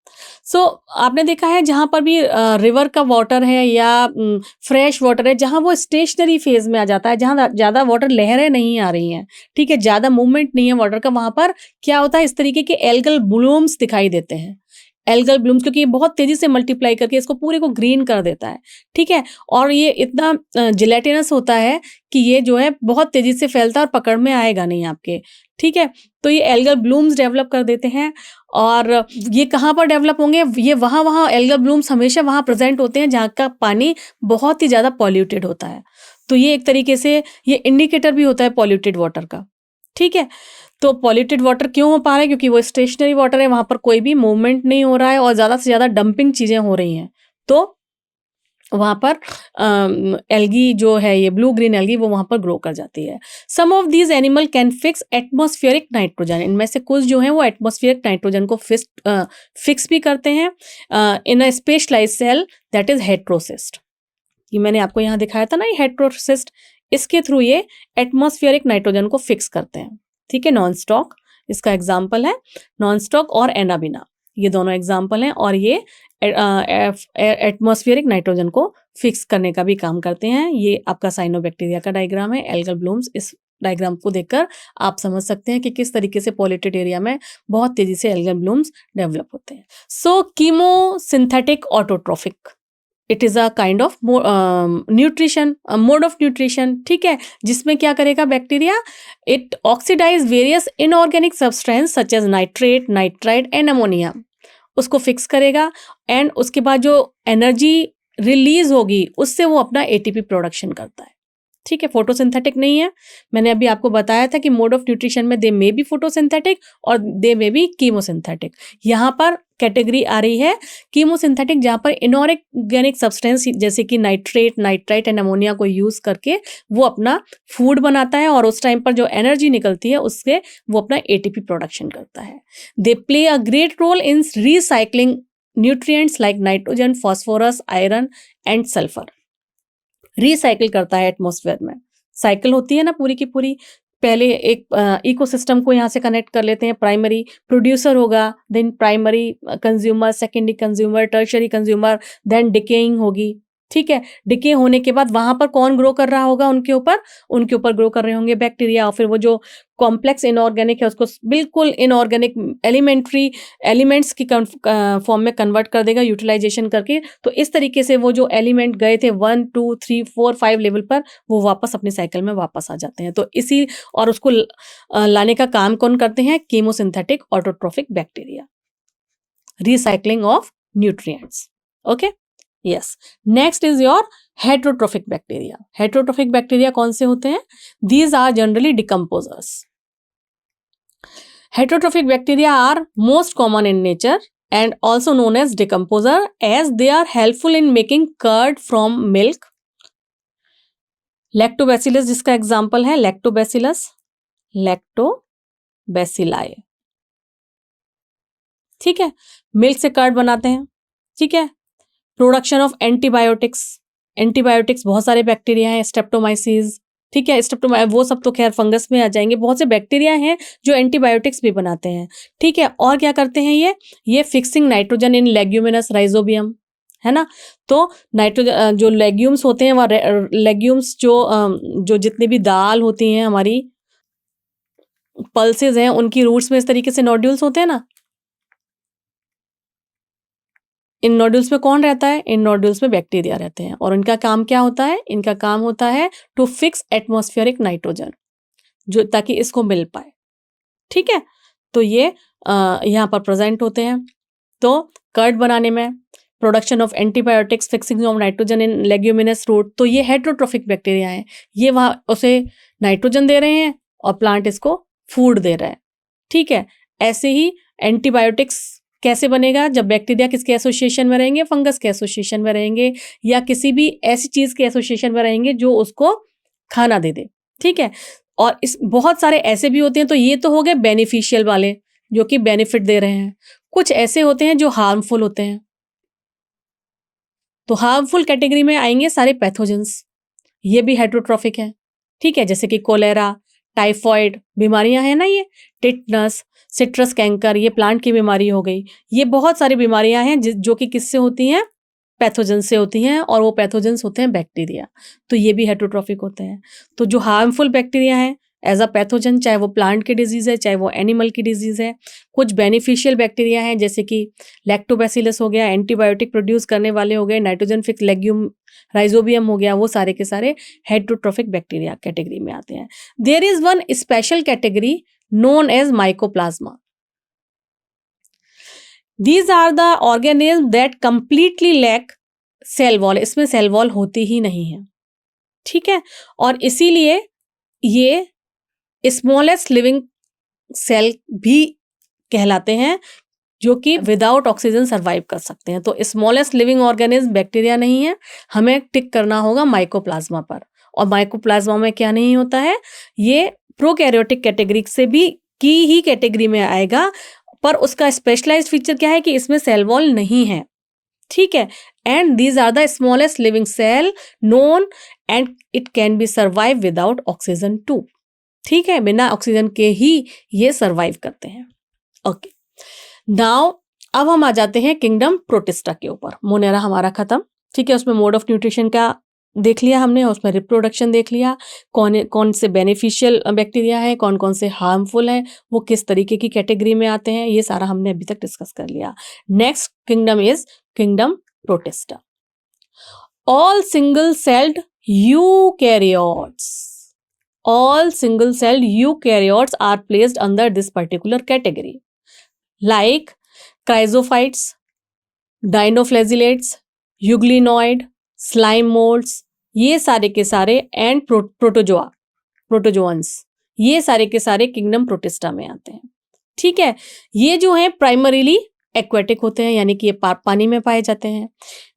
सो आपने देखा है जहाँ पर भी रिवर का वाटर है या फ्रेश वाटर है, जहाँ वो स्टेशनरी फेज में आ जाता है, जहाँ ज़्यादा वाटर लहरें नहीं आ रही हैं, ठीक है, ज़्यादा मूवमेंट नहीं है वाटर का, वहाँ पर क्या होता है, इस तरीके के एल्गल ब्लूम्स दिखाई देते हैं। एल्गल ब्लूम्स, क्योंकि ये बहुत तेजी से मल्टीप्लाई करके इसको पूरे को ग्रीन कर देता है। ठीक है, और ये इतना जिलेटिनस होता है कि ये जो है बहुत तेजी से फैलता है और पकड़ में आएगा नहीं आपके। ठीक है, तो ये एल्गल ब्लूम्स डेवलप कर देते हैं। और ये कहाँ पर डेवलप होंगे, ये वहाँ एल्गल ब्लूम्स हमेशा वहाँ प्रेजेंट होते हैं जहाँ का पानी बहुत ही ज़्यादा पॉल्यूटेड होता है। तो ये एक तरीके से ये इंडिकेटर भी होता है पॉल्यूटेड वाटर का। ठीक है, तो पॉल्यूटेड वाटर क्यों हो पा रहा है, क्योंकि वो स्टेशनरी वाटर है, वहाँ पर कोई भी मूवमेंट नहीं हो रहा है और ज़्यादा से ज़्यादा डंपिंग चीज़ें हो रही हैं, तो वहाँ पर एल्गी जो है, ये ब्लू ग्रीन एल्गी, वो वहाँ पर ग्रो कर जाती है। Some of these animal can fix atmospheric nitrogen, इनमें से कुछ जो हैं वो एटमॉस्फेरिक नाइट्रोजन को फिक्स भी करते हैं in a specialized cell that is heterocyst. ये मैंने आपको यहाँ दिखाया था ना, ये हेट्रोसिस्ट, इसके थ्रू ये एटमॉस्फेरिक नाइट्रोजन को फिक्स करते हैं। ठीक है, नॉन स्टॉक इसका एग्जाम्पल है, नॉन स्टॉक और एनाबिना, ये दोनों एग्जाम्पल हैं, और ये एटमॉस्फेरिक नाइट्रोजन को फिक्स करने का भी काम करते हैं। ये आपका साइनोबैक्टीरिया का डायग्राम है, एल्गल ब्लूम्स। इस डायग्राम को देखकर आप समझ सकते हैं कि किस तरीके से पॉल्यूटेड एरिया में बहुत तेजी से एल्गल ब्लूम्स डेवलप होते हैं। So chemosynthetic autotrophic, it is a kind of nutrition, mode of nutrition. ठीक है, जिसमें क्या करेगा bacteria, it oxidize various inorganic substance such as nitrate, nitrite and ammonia, उसको फिक्स करेगा, एंड उसके बाद जो एनर्जी रिलीज होगी उससे वो अपना एटीपी प्रोडक्शन करता है। ठीक है, फोटोसिंथेटिक नहीं है, मैंने अभी आपको बताया था कि मोड ऑफ न्यूट्रिशन में दे मे बी फोटोसिंथेटिक और दे मे बी कीमोसिंथेटिक। यहाँ पर कैटेगरी आ रही है कीमोसिंथेटिक, जहाँ पर इनऑर्गेनिक सब्सटेंस जैसे कि नाइट्रेट, नाइट्राइट एंड अमोनिया को यूज करके वो अपना फूड बनाता है, और उस टाइम पर जो एनर्जी निकलती है उससे वो अपना एटीपी प्रोडक्शन करता है। They play a great role in recycling nutrients like nitrogen, phosphorus, iron and sulphur. Recycle करता है एटमॉस्फेयर में, साइकिल होती है ना पूरी की पूरी। पहले एक इकोसिस्टम को यहाँ से कनेक्ट कर लेते हैं, प्राइमरी प्रोड्यूसर होगा, then primary consumer, secondary consumer, tertiary consumer, then decaying होगी। ठीक है, डिके होने के बाद वहां पर कौन ग्रो कर रहा होगा, उनके ऊपर ग्रो कर रहे होंगे बैक्टीरिया, और फिर वो जो कॉम्प्लेक्स इनऑर्गेनिक है उसको बिल्कुल इनऑर्गेनिक एलिमेंट्री एलिमेंट्स की फॉर्म में कन्वर्ट कर देगा यूटिलाइजेशन करके। तो इस तरीके से वो जो एलिमेंट गए थे 1, 2, 3, 4, 5 लेवल पर, वो वापस अपने साइकिल में वापस आ जाते हैं। तो इसी और उसको लाने का काम कौन करते हैं, chemosynthetic autotrophic bacteria, recycling of nutrients. Okay, yes, next is your heterotrophic bacteria. Heterotrophic bacteria कौन से होते हैं, these are generally decomposers. Heterotrophic bacteria are most common in nature and also known as decomposer, as they are helpful in making curd from milk. Lactobacillus जिसका example है lactobacillus, lactobacilli. ठीक है, milk से curd बनाते हैं। ठीक है, production of antibiotics, antibiotics बहुत सारे बैक्टीरिया हैं, स्ट्रेप्टोमाइसिस। ठीक है, वो सब तो खैर फंगस में आ जाएंगे, बहुत से बैक्टीरिया हैं जो एंटीबायोटिक्स भी बनाते हैं। ठीक है, और क्या करते हैं ये fixing nitrogen in leguminous rhizobium, है ना। तो नाइट्रोजन जो लेग्यूम्स होते हैं, वह लेग्यूम्स जो जितनी भी दाल होती हैं हमारी, पल्सेस हैं, उनकी रूट्स में इस तरीके से नोड्यूल्स होते हैं ना। इन नोड्यूल्स में कौन रहता है? इन नोड्यूल्स में बैक्टीरिया रहते हैं। और इनका काम क्या होता है? इनका काम होता है टू फिक्स एटमॉस्फेरिक नाइट्रोजन, जो ताकि इसको मिल पाए। ठीक है, तो ये यहाँ पर प्रेजेंट होते हैं। तो कर्ड बनाने में, production of antibiotics, fixing of nitrogen in leguminous root, तो ये हेट्रोट्रोफिक बैक्टीरिया है। ये वहाँ उसे नाइट्रोजन दे रहे हैं और प्लांट इसको फूड दे रहा है। ठीक है, ऐसे ही एंटीबायोटिक्स कैसे बनेगा? जब बैक्टीरिया किसके एसोसिएशन में रहेंगे? फंगस के एसोसिएशन में रहेंगे, या किसी भी ऐसी चीज के एसोसिएशन में रहेंगे जो उसको खाना दे दे। ठीक है, और इस बहुत सारे ऐसे भी होते हैं। तो ये तो हो गए बेनिफिशियल वाले, जो कि बेनिफिट दे रहे हैं। कुछ ऐसे होते हैं जो हार्मफुल होते हैं। तो हार्मफुल कैटेगरी में आएंगे सारे पैथोजेंस, ये भी हेट्रोट्रॉफिक है। ठीक है, जैसे कि कोलेरा, टाइफॉइड बीमारियां हैं ना, ये टिटनस, सिट्रस कैंकर, ये प्लांट की बीमारी हो गई। ये बहुत सारी बीमारियां हैं जो कि किससे होती हैं? पैथोजन से होती हैं, और वो पैथोजेंस होते हैं बैक्टीरिया। तो ये भी हेट्रोट्रॉफिक होते हैं। तो जो हार्मफुल बैक्टीरिया है एज अ पैथोजन, चाहे वो प्लांट की डिजीज है, चाहे वो एनिमल की डिजीज है। कुछ बेनिफिशियल बैक्टीरिया हैं, जैसे कि लैक्टोबैसिलस हो गया, एंटीबायोटिक प्रोड्यूस करने वाले हो गए, नाइट्रोजन फिक्स लेग्यूम राइजोबियम हो गया, वो सारे के सारे हेट्रोट्रॉफिक बैक्टीरिया कैटेगरी में आते हैं। There is one special category known as mycoplasma. These are the organisms that completely lack cell wall. इसमें सेल वॉल होती ही नहीं है। ठीक है, और इसीलिए ये स्मॉलेस्ट लिविंग सेल भी कहलाते हैं, जो कि विदाउट ऑक्सीजन सर्वाइव कर सकते हैं। तो स्मॉलेस्ट लिविंग ऑर्गेनिज्म बैक्टीरिया नहीं है, हमें टिक करना होगा माइकोप्लाज्मा पर। और माइकोप्लाज्मा में क्या नहीं होता है? ये प्रोकैरियोटिक कैटेगरी से भी की ही कैटेगरी में आएगा, पर उसका स्पेशलाइज्ड फीचर क्या है कि इसमें सेल वॉल नहीं है। ठीक है, and these are the smallest living cell known, and it can be survive without oxygen too. ठीक है, बिना ऑक्सीजन के ही ये सर्वाइव करते हैं। ओके, नाउ अब हम आ जाते हैं किंगडम प्रोटिस्टा के ऊपर। मोनेरा हमारा खत्म। ठीक है, उसमें मोड ऑफ न्यूट्रिशन का देख लिया हमने, उसमें रिप्रोडक्शन देख लिया, कौन से बेनिफिशियल बैक्टीरिया है, कौन कौन से हार्मफुल हैं, वो किस तरीके की कैटेगरी में आते हैं, ये सारा हमने अभी तक डिस्कस कर लिया। Next kingdom is kingdom protista. All single celled eukaryotes, all single celled eukaryotes are placed under this particular category, like chrysophytes, dinoflagellates, euglenoid, slime molds, ये सारे के सारे, एंड प्रोटोजोअन्स, ये सारे के सारे किंगडम प्रोटिस्टा में आते हैं। ठीक है, ये जो है प्राइमरीली एक्वेटिक होते हैं, यानी कि ये पानी में पाए जाते हैं।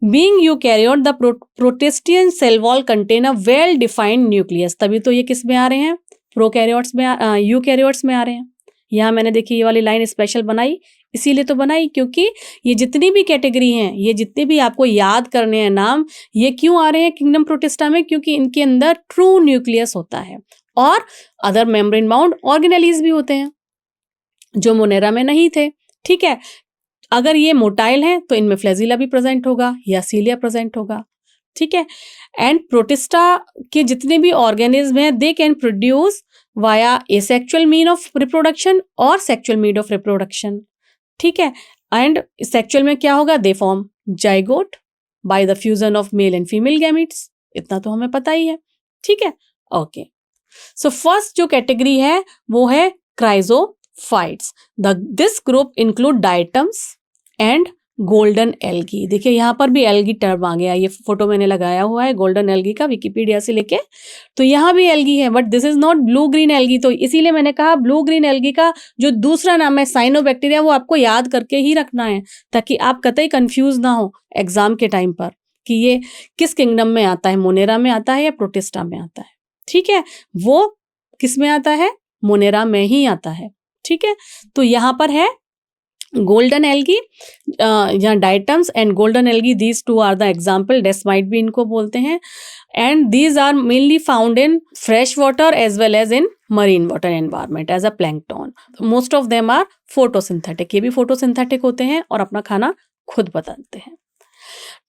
Being eukaryote, the protistan cell wall contain a well defined nucleus, तभी तो ये किस में आ रहे हैं? प्रोकैरियोट्स में, यूकैरियोट्स में आ रहे हैं। यहाँ मैंने देखी ये वाली लाइन स्पेशल बनाई, इसीलिए तो बनाई क्योंकि ये जितनी भी कैटेगरी हैं, ये जितने भी आपको याद करने हैं नाम, ये क्यों आ रहे हैं किंगडम प्रोटिस्टा में? क्योंकि इनके अंदर ट्रू न्यूक्लियस होता है और अदर मेम्ब्रेन बाउंड ऑर्गेनेलीज भी होते हैं जो मोनेरा में नहीं थे। ठीक है, अगर ये मोटाइल हैं तो इनमें फ्लैजिला भी प्रेजेंट होगा या सीलिया प्रेजेंट होगा। ठीक है, एंड प्रोटिस्टा के जितने भी ऑर्गेनिज्म हैं, they can produce via asexual mean of reproduction और सेक्सुअल मीन ऑफ रिप्रोडक्शन। ठीक है, एंड सेक्सुअल में क्या होगा? They form zygote by the fusion of male and female gametes, इतना तो हमें पता ही है। ठीक है, ओके, सो फर्स्ट जो कैटेगरी है वो है chrysophytes. This group include diatoms and golden algae. देखिए यहाँ पर भी एल्गी टर्म आ गया, ये फोटो मैंने लगाया हुआ है गोल्डन एल्गी का विकिपीडिया से लेके, तो यहाँ भी एल्गी है, but this is not blue green algae. तो इसीलिए मैंने कहा ब्लू ग्रीन एल्गी का जो दूसरा नाम है साइनोबैक्टीरिया, वो आपको याद करके ही रखना है, ताकि आप कतई कंफ्यूज ना हो एग्जाम के टाइम पर कि ये किस किंगडम में आता है, मोनेरा में आता है या प्रोटिस्टा में आता है। ठीक है, वो किस में आता है? मोनेरा में ही आता है। ठीक है, तो यहाँ पर है गोल्डन एल्गी या diatoms and golden algae, these two are the example. Desmids भी इनको बोलते हैं, and these are mainly found in fresh water as well as in marine water environment as a plankton. Most of them are photosynthetic, ये भी photosynthetic होते हैं और अपना खाना खुद बताते हैं।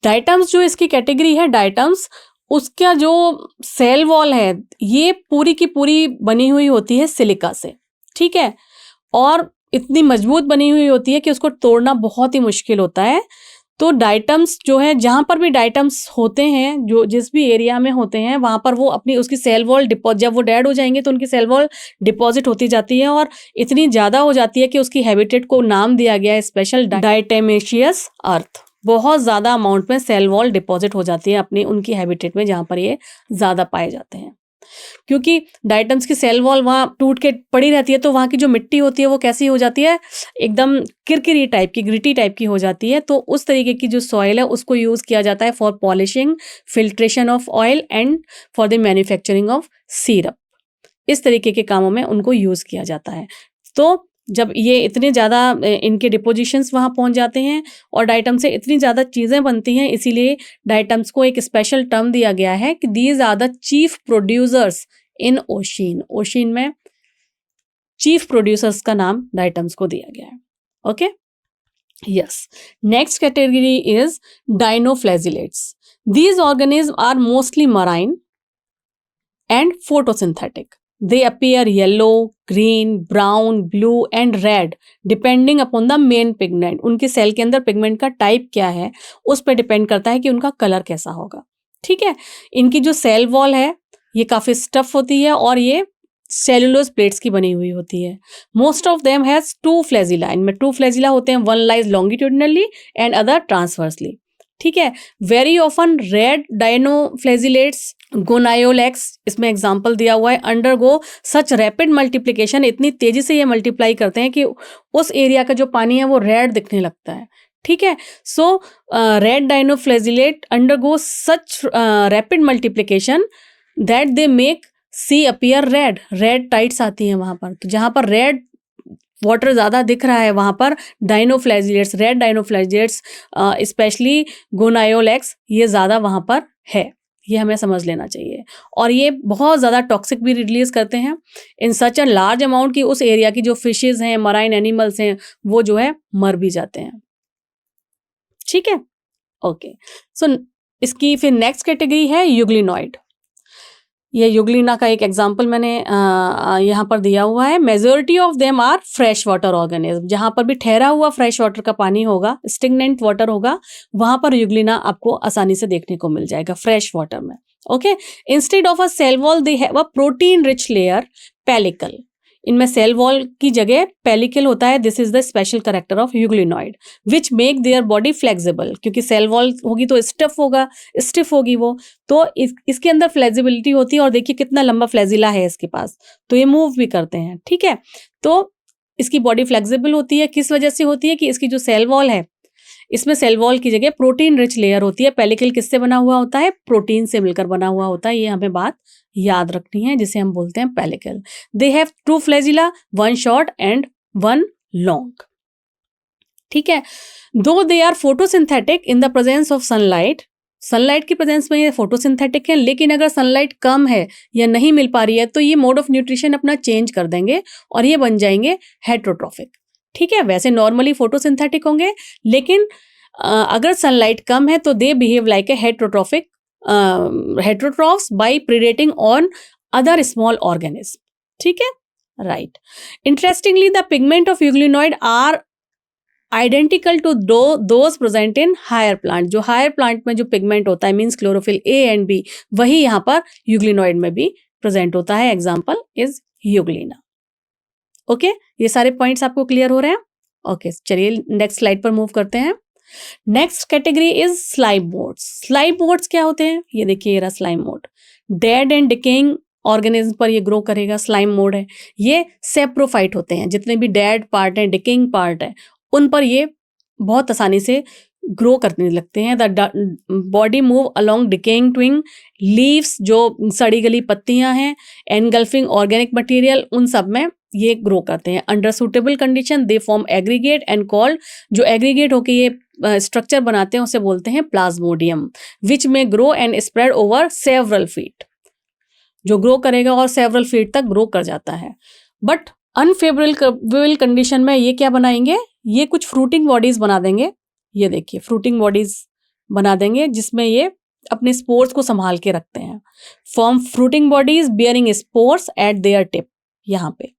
डायटम्स जो इसकी कैटेगरी है डायटम्स, उसका जो सेल वॉल है ये पूरी की पूरी बनी हुई होती है सिलिका से, ठीक है, और इतनी मजबूत बनी हुई होती है कि उसको तोड़ना बहुत ही मुश्किल होता है। तो डायटम्स जो है, जहाँ पर भी डायटम्स होते हैं, जो जिस भी एरिया में होते हैं, वहाँ पर वो अपनी उसकी सेल वॉल जब वो डेड हो जाएंगे तो उनकी सेल वॉल डिपॉजिट होती जाती है और इतनी ज़्यादा हो जाती है कि उसकी हैबिटेट को नाम दिया गया है स्पेशल डायटमेशियस अर्थ। बहुत ज़्यादा अमाउंट में सेल वॉल डिपॉजिट हो जाती है अपनी उनकी हैबिटेट में जहाँ पर ये ज़्यादा पाए जाते हैं, क्योंकि डायटम्स की सेल वॉल वहाँ टूट के पड़ी रहती है, तो वहाँ की जो मिट्टी होती है वो कैसी हो जाती है, एकदम किरकिरी टाइप की, ग्रिटी टाइप की हो जाती है। तो उस तरीके की जो सॉइल है उसको यूज़ किया जाता है for polishing, filtration of oil and for the manufacturing of syrup. इस तरीके के कामों में उनको यूज़ किया जाता है। तो जब ये इतने ज़्यादा इनके डिपोजिशंस वहाँ पहुँच जाते हैं और डायटम से इतनी ज़्यादा चीज़ें बनती हैं, इसीलिए डायटम्स को एक स्पेशल टर्म दिया गया है कि these are the chief producers in ocean. Ocean में चीफ प्रोड्यूसर्स का नाम डायटम्स को दिया गया है। Okay, yes. Next category is dinoflagellates. These organism are mostly marine and photosynthetic. They appear yellow, green, brown, blue and red depending upon the main pigment. उनके cell के अंदर पिगमेंट का टाइप क्या है उस पर डिपेंड करता है कि उनका कलर कैसा होगा, ठीक है। इनकी जो सेल वॉल है ये काफ़ी स्टफ होती है और ये सेलुलोज प्लेट्स की बनी हुई होती है। Most of them has two flagella. इनमें टू फ्लैजिला होते हैं, one lies longitudinally and other transversely, ठीक है। वेरी ऑफन रेड डायनोफ्लैजिलेट्स, गोनायोलेक्स इसमें एग्जाम्पल दिया हुआ है, अंडरगो सच रैपिड मल्टीप्लिकेशन, इतनी तेजी से ये मल्टीप्लाई करते हैं कि उस एरिया का जो पानी है वो रेड दिखने लगता है, ठीक है। So red dinoflagellate undergo such rapid multiplication that they make sea appear red. Red tides आती हैं वहाँ पर, तो जहाँ पर रेड वाटर ज़्यादा दिख रहा है वहाँ पर डायनोफ्लैजिलेट्स, रेड डायनोफ्लैजिलेट्स स्पेशली गोनायोलेक्स, ये ज़्यादा वहाँ पर है, ये हमें समझ लेना चाहिए। और ये बहुत ज़्यादा टॉक्सिक भी रिलीज करते हैं इन सच अ लार्ज अमाउंट की उस एरिया की जो फिशेज हैं, मराइन एनिमल्स हैं, वो जो है मर भी जाते हैं, ठीक है। ओके, सो इसकी फिर नेक्स्ट कैटेगरी है यूग्लिनॉइड। ये यूग्लिना का एक एग्जाम्पल मैंने यहाँ पर दिया हुआ है। Majority of them are fresh water organism. जहाँ पर भी ठहरा हुआ फ्रेश वाटर का पानी होगा, स्टिग्नेंट वाटर होगा, वहाँ पर यूग्लिना आपको आसानी से देखने को मिल जाएगा फ्रेश वाटर में। Okay, instead of a cell wall they have a protein rich layer pellicle. इनमें सेल वॉल की जगह पेलिकल होता है। This is the special character of euglenoid which make their body flexible. क्योंकि सेल वॉल होगी तो stiff होगी वो, तो इसके अंदर फ्लेक्सिबिलिटी होती है। और देखिए कितना लंबा फ्लैजिला है इसके पास, तो ये मूव भी करते हैं, ठीक है। तो इसकी बॉडी फ्लेक्सिबल होती है, किस वजह से होती है कि इसकी जो सेल वॉल है, इसमें सेल वॉल की जगह प्रोटीन रिच लेयर होती है। पेलिकल किससे बना हुआ होता है? प्रोटीन से मिलकर बना हुआ होता है। ये हमें बात याद रखनी है, जिसे हम बोलते हैं pellicle. They have two flagella, one short and one long, ठीक है। Though they are photosynthetic in the presence of sunlight. Sunlight की प्रेजेंस में ये फोटोसिंथेटिक है, लेकिन अगर सनलाइट कम है या नहीं मिल पा रही है तो ये मोड ऑफ न्यूट्रिशन अपना चेंज कर देंगे और ये बन जाएंगे हेट्रोट्रॉफिक, ठीक है। वैसे नॉर्मली फोटोसिंथेटिक होंगे, लेकिन अगर सनलाइट कम है तो they behave like a heterotrophic heterotrophs by predating on other small organism, ठीक है, right. Interestingly the pigment of euglenoid are identical to those present in higher plant. जो हायर प्लांट में जो पिगमेंट होता है, means chlorophyll A and B, वही यहाँ पर यूग्लिनॉइड में भी प्रेजेंट होता है। Example is Euglena. ओके, ये सारे पॉइंट्स आपको क्लियर हो रहे हैं? ओके, चलिए नेक्स्ट स्लाइड पर मूव करते हैं। Next category is slime modes. Slime modes क्या होते हैं? ये देखिए, ये रहा slime mode. Dead and decaying organism पर ये ग्रो करेगा, स्लाइम मोड है। ये सेप्रोफाइट होते हैं, जितने भी डेड पार्ट हैं, डिकेइंग पार्ट है, उन पर ये बहुत आसानी से ग्रो करने लगते हैं। The body move along decaying twig leaves, जो सड़ी गली पत्तियां हैं, एनगल्फिंग ऑर्गेनिक मटेरियल, उन सब में ये ग्रो करते हैं। Under suitable condition they form aggregate and called, जो एग्रीगेट होके ये स्ट्रक्चर बनाते हैं उसे बोलते हैं प्लाज्मोडियम, विच में grow and spread over several feet. जो ग्रो करेगा और सेवरल फीट तक ग्रो कर जाता है। बट अनफेवरेबल कंडीशन में ये क्या बनाएंगे? ये कुछ फ्रूटिंग बॉडीज बना देंगे। ये देखिए, फ्रूटिंग बॉडीज बना देंगे जिसमें ये अपने स्पोर्स को संभाल के रखते हैं। Form fruiting bodies bearing spores eight there tip, यहाँ पे,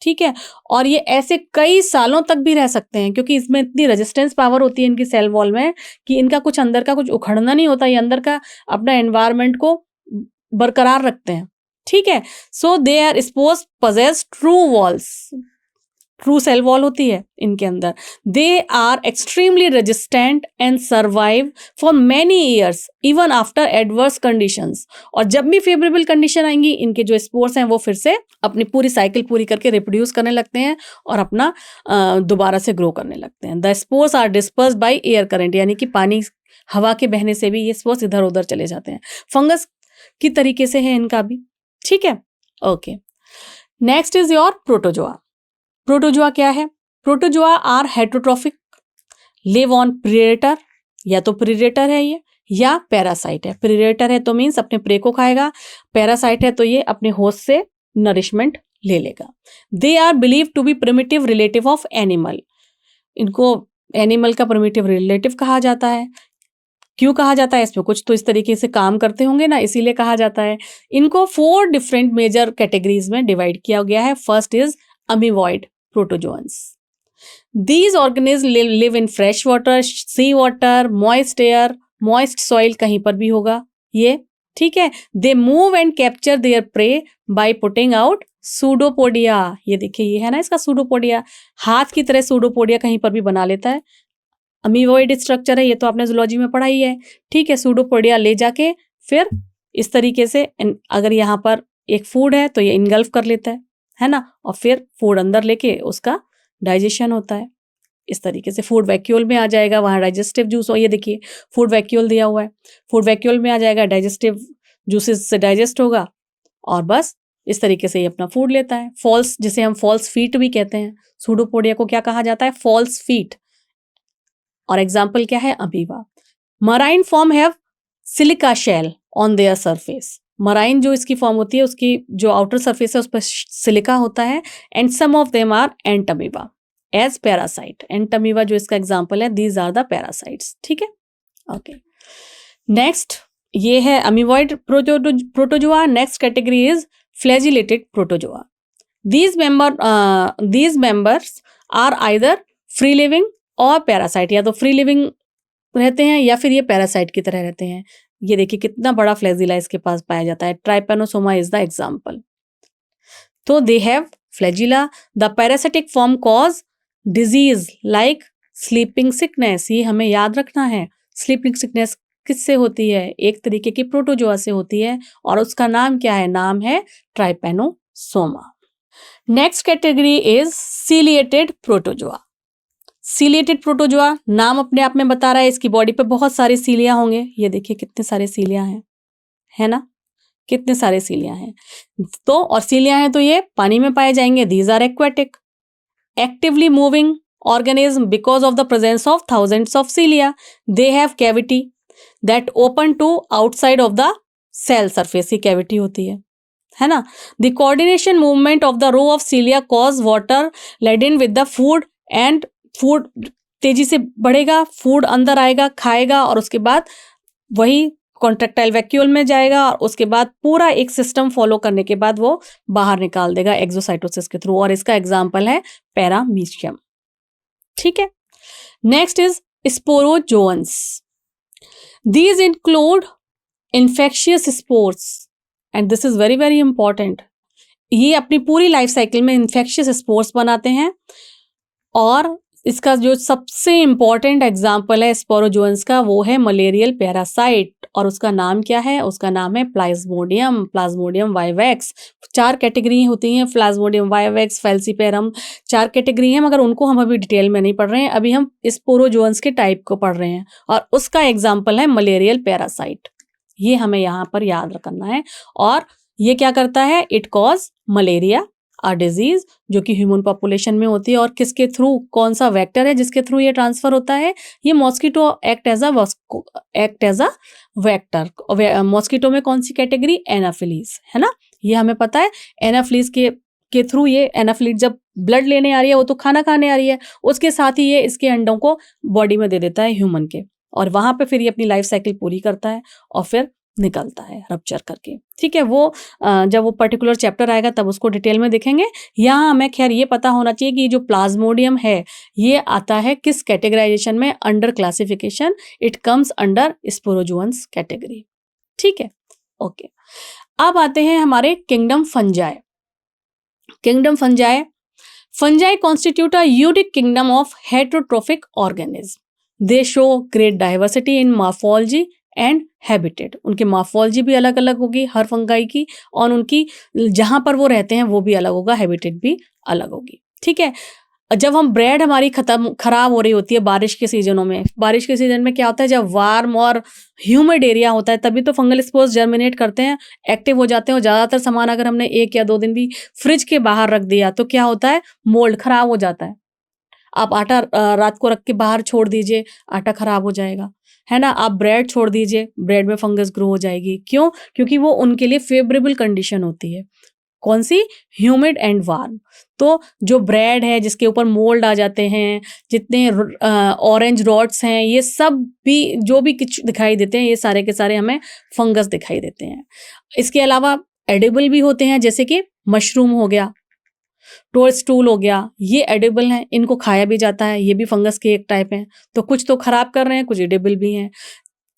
ठीक है। और ये ऐसे कई सालों तक भी रह सकते हैं क्योंकि इसमें इतनी रेजिस्टेंस पावर होती है इनकी सेल वॉल में कि इनका कुछ अंदर का कुछ उखड़ना नहीं होता, ये अंदर का अपना एनवायरनमेंट को बरकरार रखते हैं, ठीक है। So they are spores possess true walls, true cell wall होती है इनके अंदर। They are extremely resistant and survive for many years even after adverse conditions. और जब भी फेवरेबल कंडीशन आएंगी इनके जो स्पोर्स हैं वो फिर से अपनी पूरी साइकिल पूरी करके रिप्रोड्यूस करने लगते हैं और अपना दोबारा से ग्रो करने लगते हैं। The spores are disperse by air current, यानी कि पानी हवा के बहने से भी ये स्पोर्स इधर उधर चले जाते हैं। फंगस की तरीके से है इनका भी, ठीक है। Okay, next is your protozoa. Protozoa क्या है? Protozoa are heterotrophic, live on predator, या तो प्रीडेटर है ये या पैरासाइट है। प्रीडेटर है तो मीन्स अपने प्रे को खाएगा, पैरासाइट है तो ये अपने होस्ट से नरिशमेंट ले लेगा। They are believe to be primitive relative of animal, इनको एनिमल का प्रिमिटिव रिलेटिव कहा जाता है। क्यों कहा जाता है? इसमें कुछ तो इस तरीके से काम करते होंगे ना, इसीलिए कहा जाता है। इनको 4 डिफरेंट मेजर कैटेगरीज में डिवाइड किया गया है। First is amoeboid protozoans. These organisms live in fresh water, sea water, moist air, moist soil, कहीं पर भी होगा ये, ठीक है। They move and capture their prey by putting out pseudopodia, ये देखिए ये है ना इसका pseudopodia, हाथ की तरह pseudopodia कहीं पर भी बना लेता है। अमीवॉइड स्ट्रक्चर है, ये तो आपने जूलॉजी में पढ़ा ही है, ठीक है। pseudopodia ले जाके फिर इस तरीके से अगर यहाँ पर एक फूड है तो ये इनगल्फ कर लेता है ना, और फिर फूड अंदर लेके उसका डाइजेशन होता है। इस तरीके से फूड वैक्यूल में आ जाएगा, वहाँ डाइजेस्टिव जूस हो, ये देखिए फूड वैक्यूल दिया हुआ है, फूड वैक्यूल में आ जाएगा, डाइजेस्टिव जूसेस से डाइजेस्ट होगा और बस इस तरीके से ये अपना फूड लेता है। फॉल्स, जिसे हम फॉल्स फीट भी कहते हैं, सूडोपोडिया को क्या कहा जाता है? False feet. और एग्जाम्पल क्या है? Amoeba. Marine form have silica shell on their surface, marine जो इसकी फॉर्म होती है उसकी जो आउटर सरफेस है उस पर सिलिका होता है। And some of them are entamoeba as parasite, entamoeba जो इसका एग्जांपल है, दीज आर द पैरासाइट्स, ठीक है। ओके, नेक्स्ट ये है amoeboid protozoa. Next category is flagellated protozoa. These members are either free living और पैरासाइट, या तो फ्री लिविंग रहते हैं या फिर ये पैरासाइट की तरह रहते हैं। ये देखिए कितना बड़ा फ्लैजिला इसके पास पाया जाता है। Trypanosoma is the example. तो they have flagella. The parasitic form cause disease like sleeping sickness, ये हमें याद रखना है। स्लीपिंग सिकनेस किससे होती है? एक तरीके की प्रोटोजोआ से होती है और उसका नाम क्या है? नाम है Trypanosoma. Next category is ciliated protozoa. Ciliated protozoa नाम अपने आप में बता रहा है, इसकी बॉडी पे बहुत सारे सीलिया होंगे। ये देखिए कितने सारे सीलिया हैं, है ना, कितने सारे सीलिया हैं। तो और सीलिया हैं तो ये पानी में पाए जाएंगे। These are aquatic, actively moving organism because of the presence of thousands of cilia. They have cavity that open to outside of the cell surface, की कैविटी होती है ना। The coordination movement of the row of cilia cause water laden with the food, and food तेजी से बढ़ेगा, food अंदर आएगा, खाएगा और उसके बाद वही कॉन्ट्रैक्टाइल वैक्यूल में जाएगा और उसके बाद पूरा एक सिस्टम फॉलो करने के बाद वो बाहर निकाल देगा एक्सोसाइटोसिस के थ्रू, और इसका एग्जाम्पल है पैरामीशियम, ठीक है। Next is स्पोरोजोअन्स। These include infectious spores and this is very very important. ये अपनी पूरी लाइफ साइकिल में इन्फेक्शियस स्पोर्स बनाते हैं और इसका जो सबसे इंपॉर्टेंट एग्जाम्पल है स्पोरोजोअन्स का वो है मलेरियल पैरासाइट, और उसका नाम क्या है? उसका नाम है प्लाज्मोडियम, प्लाज्मोडियम वाइवेक्स। 4 कैटेगरी होती हैं, प्लाज्मोडियम वाइवेक्स, फैल्सीपेरम, 4 कैटेगरी हैं, मगर उनको हम अभी डिटेल में नहीं पढ़ रहे हैं। अभी हम स्पोरोजोअन्स के टाइप को पढ़ रहे हैं और उसका एग्जाम्पल है मलेरियल पैरासाइट। ये हमें यहाँ पर याद रखना है। और ये क्या करता है? It cause malaria a disease, जो कि ह्यूमन पॉपुलेशन में होती है। और किसके थ्रू, कौन सा वेक्टर है जिसके थ्रू ये ट्रांसफर होता है? ये mosquito act as a vector. Mosquito में कौन सी कैटेगरी? एनाफिलीज, है ना, ये हमें पता है। एनाफिलीज के थ्रू ये एनाफिलीज जब ब्लड लेने आ रही है, वो तो खाना खाने आ रही है, उसके साथ ही ये इसके अंडों को बॉडी में दे देता है ह्यूमन के, और वहाँ पे फिर ये अपनी लाइफ साइकिल पूरी करता है और फिर निकलता है रप्चर करके। ठीक है, वो जब वो पर्टिकुलर चैप्टर आएगा तब उसको डिटेल में देखेंगे। यहाँ हमें खैर ये पता होना चाहिए कि जो प्लाज्मोडियम है ये आता है किस कैटेगराइजेशन में, under classification it comes under स्पोरोजोअन्स category. ठीक है, ओके। अब आते हैं हमारे kingdom fungi. Kingdom fungi, fungi constitute a unique kingdom of heterotrophic organism. They show great diversity in morphology and habitat. उनकी मॉर्फोलॉजी भी अलग अलग होगी हर फंगाई की, और उनकी जहां पर वो रहते हैं वो भी अलग होगा, हैबिटेट भी अलग होगी। ठीक है, जब हम ब्रेड हमारी खराब हो रही होती है बारिश के सीजनों में, बारिश के सीजन में क्या होता है, जब वार्म और ह्यूमिड एरिया होता है तभी तो फंगल स्पोर्स जर्मिनेट करते हैं, एक्टिव हो जाते हैं। और ज़्यादातर सामान अगर हमने 1 या 2 दिन भी फ्रिज के बाहर रख दिया तो क्या होता है, मोल्ड खराब हो जाता है। आप आटा रात को रख के बाहर छोड़ दीजिए, आटा खराब हो जाएगा, है ना। आप ब्रेड छोड़ दीजिए, ब्रेड में फंगस ग्रो हो जाएगी। क्यों? क्योंकि वो उनके लिए फेवरेबल कंडीशन होती है। कौन सी? Humid and warm. तो जो ब्रेड है जिसके ऊपर मोल्ड आ जाते हैं, जितने ऑरेंज रॉट्स हैं, ये सब भी जो भी कुछ दिखाई देते हैं, ये सारे के सारे हमें फंगस दिखाई देते हैं। इसके अलावा एडिबल भी होते हैं, जैसे कि मशरूम हो गया, टोडस्टूल हो गया, ये एडिबल हैं, इनको खाया भी जाता है, ये भी फंगस के एक टाइप हैं। तो कुछ तो खराब कर रहे हैं, कुछ एडिबल भी हैं।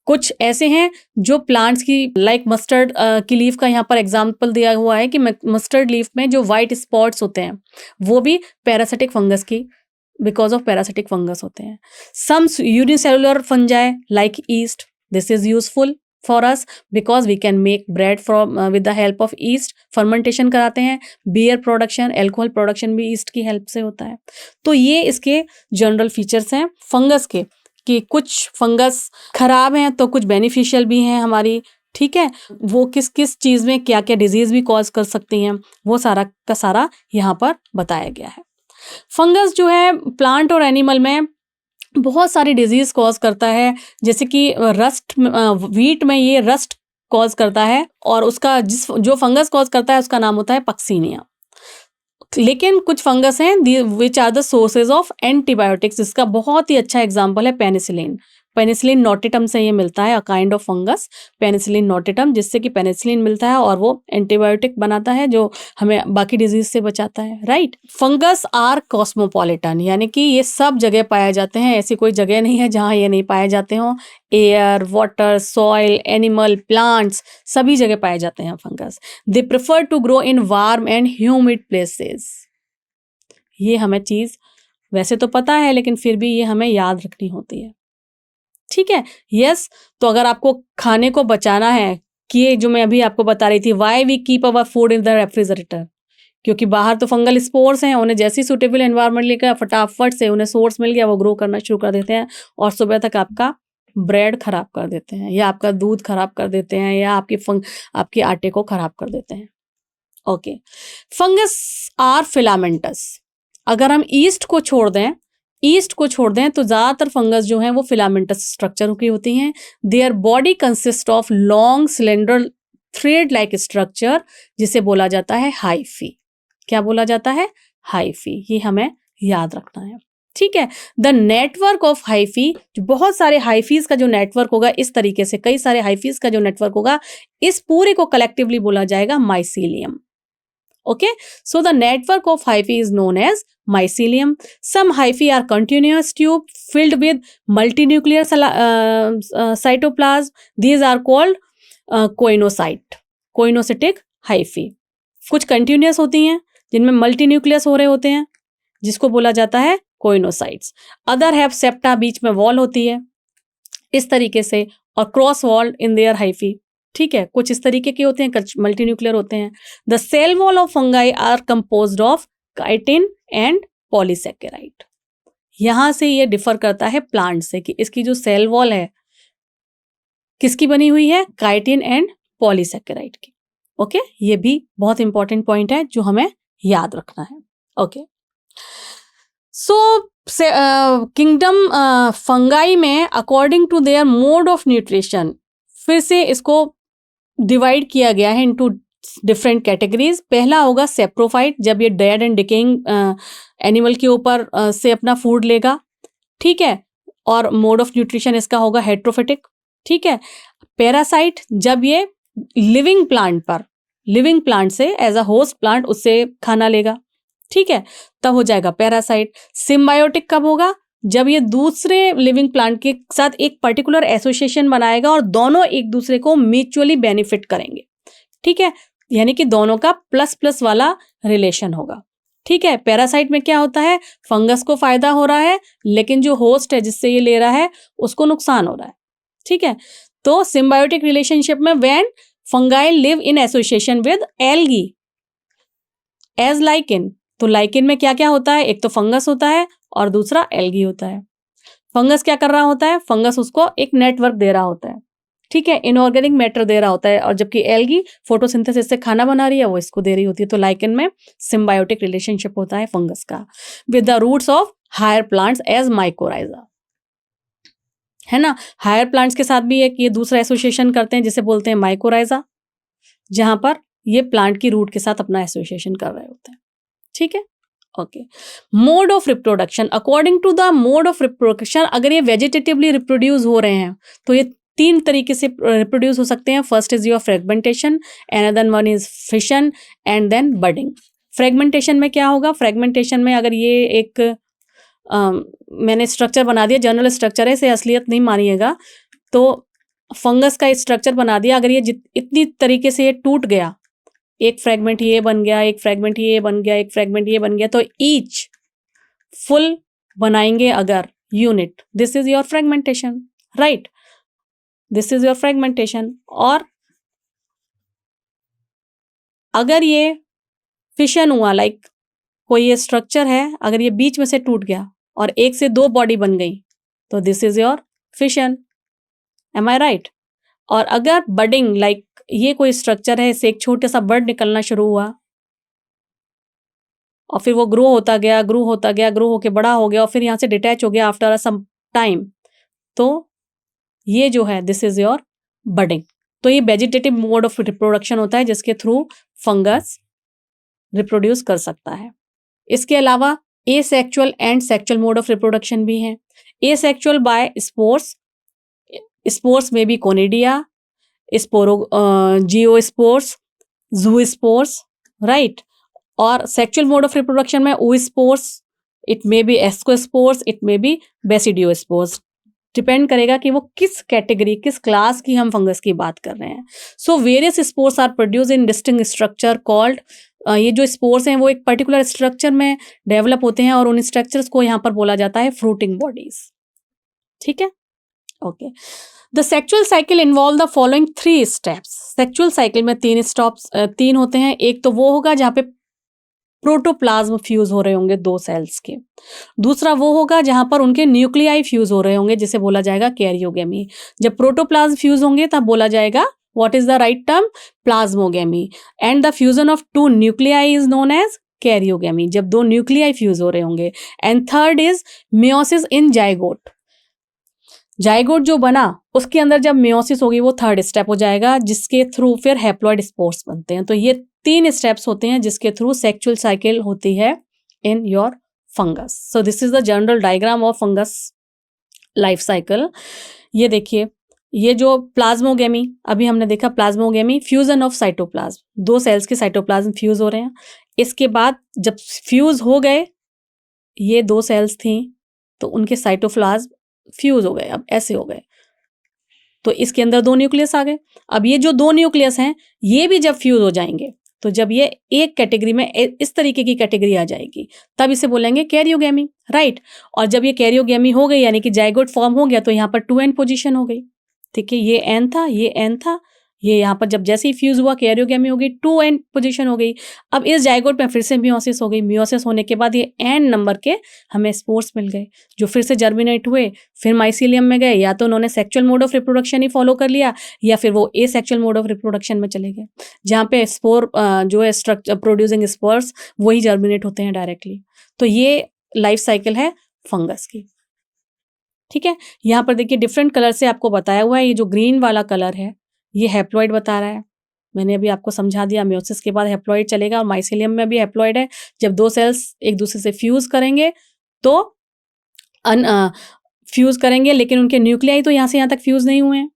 कुछ ऐसे हैं जो प्लांट्स की लाइक मस्टर्ड की लीफ का यहाँ पर एग्जांपल दिया हुआ है कि मस्टर्ड लीफ में जो वाइट स्पॉट्स होते हैं वो भी पैरासिटिक फंगस की बिकॉज ऑफ पैरासिटिक फंगस होते हैं। Some unicellular fungi like yeast, this is useful for us because we can make bread from with the help of yeast. Fermentation कराते हैं, बियर प्रोडक्शन, एल्कोहल प्रोडक्शन भी yeast की help से होता है। तो ये इसके जनरल फीचर्स हैं फंगस के, कि कुछ फंगस खराब हैं तो कुछ बेनिफिशियल भी हैं हमारी। ठीक है, वो किस किस चीज़ में क्या क्या डिजीज़ भी कॉज कर सकती हैं, वो सारा का सारा यहाँ पर बताया गया है। फंगस जो है प्लांट और एनिमल में बहुत सारी डिजीज़ कॉज करता है, जैसे कि व्हीट में ये रस्ट कॉज करता है, और उसका जो फंगस कॉज करता है उसका नाम होता है पक्सीनिया। लेकिन कुछ फंगस हैं which are the sources of antibiotics, जिसका बहुत ही अच्छा एग्जांपल है पेनिसिलिन। पेनिसिलिन नोटिटम से ये मिलता है, a kind of fungus penicillin notatum, जिससे कि पेनिसिलिन मिलता है और वो एंटीबायोटिक बनाता है जो हमें बाकी डिजीज से बचाता है, राइट। फंगस आर कॉस्मोपॉलिटन, यानी कि ये सब जगह पाए जाते हैं, ऐसी कोई जगह नहीं है जहाँ ये नहीं पाए जाते हों। Air, water, soil, animal, plants, सभी जगह पाए जाते हैं fungus. They prefer to grow in warm and humid places. ये हमें चीज़ वैसे तो पता है, लेकिन फिर भी ये हमें याद रखनी होती है। ठीक है, यस। तो अगर आपको खाने को बचाना है, कि ये जो मैं अभी आपको बता रही थी, why we keep our food in the refrigerator, क्योंकि बाहर तो फंगल स्पोर्स हैं, उन्हें जैसी सूटेबल एनवायरनमेंट लेकर फटाफट से उन्हें सोर्स मिल गया, वो ग्रो करना शुरू कर देते हैं और सुबह तक आपका ब्रेड खराब कर देते हैं, या आपका दूध खराब कर देते हैं, या आपके आटे को खराब कर देते हैं। Okay, fungus are filamentous. अगर हम ईस्ट को छोड़ दें तो ज़्यादातर फंगस जो हैं वो फिलामेंटस स्ट्रक्चर की होती हैं। Their body consist of long cylinder thread like structure, जिसे बोला जाता है हाइफी। क्या बोला जाता है? हाइफी। ये हमें याद रखना है, ठीक है। द नेटवर्क ऑफ हाइफी, जो बहुत सारे हाइफीज का जो नेटवर्क होगा, इस तरीके से कई सारे हाइफीज का जो नेटवर्क होगा, इस पूरे को कलेक्टिवली बोला जाएगा mycelium. Okay, so the network of hyphae is known as mycelium. Some hyphae are continuous tube filled with multinuclear cytoplasm. These are called कोइनोसिटिक hyphae. कुछ continuous होती हैं जिनमें मल्टीन्यूक्लियस हो रहे होते हैं, जिसको बोला जाता है कोइनोसाइट्स। अदर हैव सेप्टा, बीच में वॉल होती है इस तरीके से, और cross walled in their hyphae. ठीक है, कुछ इस तरीके के होते हैं, कुछ मल्टीन्यूक्लियर होते हैं। The cell wall of fungi are composed of chitin and polysaccharide. यहां से ये डिफर करता है प्लांट से, कि इसकी जो सेल वॉल है किसकी बनी हुई है? काइटिन एंड पॉलीसेकेराइड की। ओके, ये भी बहुत इंपॉर्टेंट पॉइंट है जो हमें याद रखना है। ओके, सो किंगडम फंगाई में according to their mode of nutrition, फिर से इसको डिवाइड किया गया है इनटू डिफरेंट कैटेगरीज। पहला होगा सेप्रोफाइट, जब ये डेड एंड डिकेइंग एनिमल के ऊपर से अपना फूड लेगा। ठीक है, और मोड ऑफ न्यूट्रिशन इसका होगा हेट्रोफिटिक, ठीक है। पैरासाइट जब ये लिविंग प्लांट से एज अ होस्ट प्लांट उससे खाना लेगा, ठीक है, तब हो जाएगा पैरासाइट। सिम्बायोटिक कब होगा? जब ये दूसरे लिविंग प्लांट के साथ एक पर्टिकुलर एसोसिएशन बनाएगा और दोनों एक दूसरे को म्यूचुअली बेनिफिट करेंगे, ठीक है, यानी कि दोनों का प्लस प्लस वाला रिलेशन होगा, ठीक है। पैरासाइट में क्या होता है? फंगस को फायदा हो रहा है लेकिन जो होस्ट है जिससे ये ले रहा है उसको नुकसान हो रहा है, ठीक है। तो सिम्बायोटिक रिलेशनशिप में when fungi live in association with algae as lichen, तो लाइकेन में क्या क्या होता है? एक तो फंगस होता है और दूसरा एल्गी होता है। फंगस क्या कर रहा होता है? फंगस उसको एक नेटवर्क दे रहा होता है, ठीक है, इनऑर्गेनिक मैटर दे रहा होता है, और जबकि एल्गी फोटोसिंथेसिस से खाना बना रही है वो इसको दे रही होती है। तो लाइकेन में सिम्बायोटिक रिलेशनशिप होता है फंगस का with the roots of higher plants as mycorrhiza, है ना। हायर प्लांट्स के साथ भी एक ये दूसरा एसोसिएशन करते हैं जिसे बोलते हैं माइकोराइजा, जहां पर ये प्लांट की रूट के साथ अपना एसोसिएशन कर रहे होते हैं, ठीक है, okay. Mode of reproduction, according to the mode of reproduction, अगर ये वेजिटेटिवली रिप्रोड्यूस हो रहे हैं तो ये 3 तरीके से रिप्रोड्यूस हो सकते हैं। First is your fragmentation, another one is fission and then budding. Fragmentation में क्या होगा? फ्रेगमेंटेशन में अगर ये एक मैंने स्ट्रक्चर बना दिया, जनरल स्ट्रक्चर है, इसे असलियत नहीं मानिएगा, तो फंगस का स्ट्रक्चर बना दिया, अगर ये इतनी तरीके से ये टूट गया, एक फ्रेगमेंट ये बन गया, एक फ्रेगमेंट ये बन गया, एक फ्रेगमेंट ये बन गया, तो ईच फुल बनाएंगे अगर unit, this is your fragmentation, right, this is your fragmentation. और अगर ये फिशन हुआ, लाइक कोई ये स्ट्रक्चर है, अगर ये बीच में से टूट गया और 1 से 2 बॉडी बन गई, तो this is your fission, am I right. और अगर बडिंग, लाइक ये कोई स्ट्रक्चर है, इससे एक छोटा सा बर्ड निकलना शुरू हुआ और फिर वो ग्रो होता गया, ग्रो होता गया, ग्रो होके बड़ा हो गया और फिर यहाँ से डिटैच हो गया आफ्टर सम टाइम, तो ये जो है दिस इज योर बडिंग। तो ये वेजिटेटिव मोड ऑफ रिप्रोडक्शन होता है जिसके थ्रू फंगस रिप्रोड्यूस कर सकता है। इसके अलावा asexual and sexual mode of reproduction भी है। एसेक्सुअल बाय स्पोर्स, स्पोर्स में भी कोनिडिया, जियोस्पोर्स, जूस्पोर्स, राइट। और सेक्सुअल मोड ऑफ रिप्रोडक्शन में oospores, it may B ascospores, it may B basidiospores, depend करेगा कि वो किस कैटेगरी, किस क्लास की हम फंगस की बात कर रहे हैं। So various spores are produce in distinct structure called, ये जो स्पोर्स हैं वो एक पर्टिकुलर स्ट्रक्चर में डेवलप होते हैं और उन स्ट्रक्चर्स को यहाँ पर बोला जाता है फ्रूटिंग बॉडीज, ठीक है, okay. The sexual cycle involve the following 3 steps. Sexual cycle में 3 होते हैं। एक तो वो होगा जहाँ पे प्रोटोप्लाज्म फ्यूज हो रहे होंगे 2 सेल्स के। दूसरा वो होगा जहां पर उनके न्यूक्लियाई फ्यूज हो रहे होंगे, जिसे बोला जाएगा कैरियोगेमी। जब प्रोटोप्लाज्म फ्यूज होंगे तब बोला जाएगा, what is the right term? Plasmogamy. And the fusion of 2 nuclei is known as karyogamy, जब 2 न्यूक्लियाई फ्यूज हो रहे होंगे। And third is meiosis in zygote. Zygote जो बना उसके अंदर जब मियोसिस होगी वो 3rd स्टेप हो जाएगा, जिसके थ्रू फिर हैप्लॉइड स्पोर्स बनते हैं। तो ये 3 स्टेप्स होते हैं जिसके थ्रू सेक्सुअल साइकिल होती है in your fungus. So this is the general diagram of fungus life cycle. ये देखिए, ये जो प्लाज्मोगेमी अभी हमने देखा, plasmogamy fusion of cytoplasm, 2 cells के साइटोप्लाज्म फ्यूज हो रहे हैं। इसके बाद जब फ्यूज हो गए, ये 2 सेल्स थी तो उनके साइटोप्लाज्म फ्यूज हो गए, अब ऐसे हो गए, तो इसके अंदर 2 न्यूक्लियस आ गए। अब ये जो 2 न्यूक्लियस हैं ये भी जब फ्यूज हो जाएंगे, तो जब ये एक कैटेगरी में इस तरीके की कैटेगरी आ जाएगी तब इसे बोलेंगे कैरियोगेमी, राइट। और जब ये कैरियोगेमी हो गई यानी कि जाइगोट फॉर्म हो गया, तो यहाँ पर 2n पोजीशन हो गई, ठीक है, ये n था, ये n था, ये यहाँ पर जब जैसे ही फ्यूज हुआ कैरियोगेमी हो गई, 2n पोजीशन हो गई। अब इस जाइगोट में फिर से मियोसिस हो गई, मियोसिस होने के बाद ये n नंबर के हमें स्पोर्स मिल गए जो फिर से जर्मिनेट हुए, फिर माइसीलियम में गए। या तो उन्होंने sexual mode of reproduction he follow कर लिया या फिर वो एसेक्सुअल मोड ऑफ रिप्रोडक्शन में चले गए, जहाँ पे स्पोर जो है स्ट्रक्चर प्रोड्यूसिंग स्पोर्स वही जर्मिनेट होते हैं डायरेक्टली। तो ये लाइफ साइकिल है फंगस की, ठीक है। यहाँ पर देखिए डिफरेंट कलर से आपको बताया हुआ है। ये जो ग्रीन वाला कलर है ये हैप्लॉइड बता रहा है, मैंने अभी आपको समझा दिया। मियोसिस के बाद हैप्लॉइड चलेगा और माइसीलियम में भी हैप्लॉइड है। जब 2 सेल्स एक दूसरे से फ्यूज करेंगे तो फ्यूज करेंगे, लेकिन उनके न्यूक्लियाई तो यहाँ से यहाँ तक फ्यूज नहीं हुए हैं,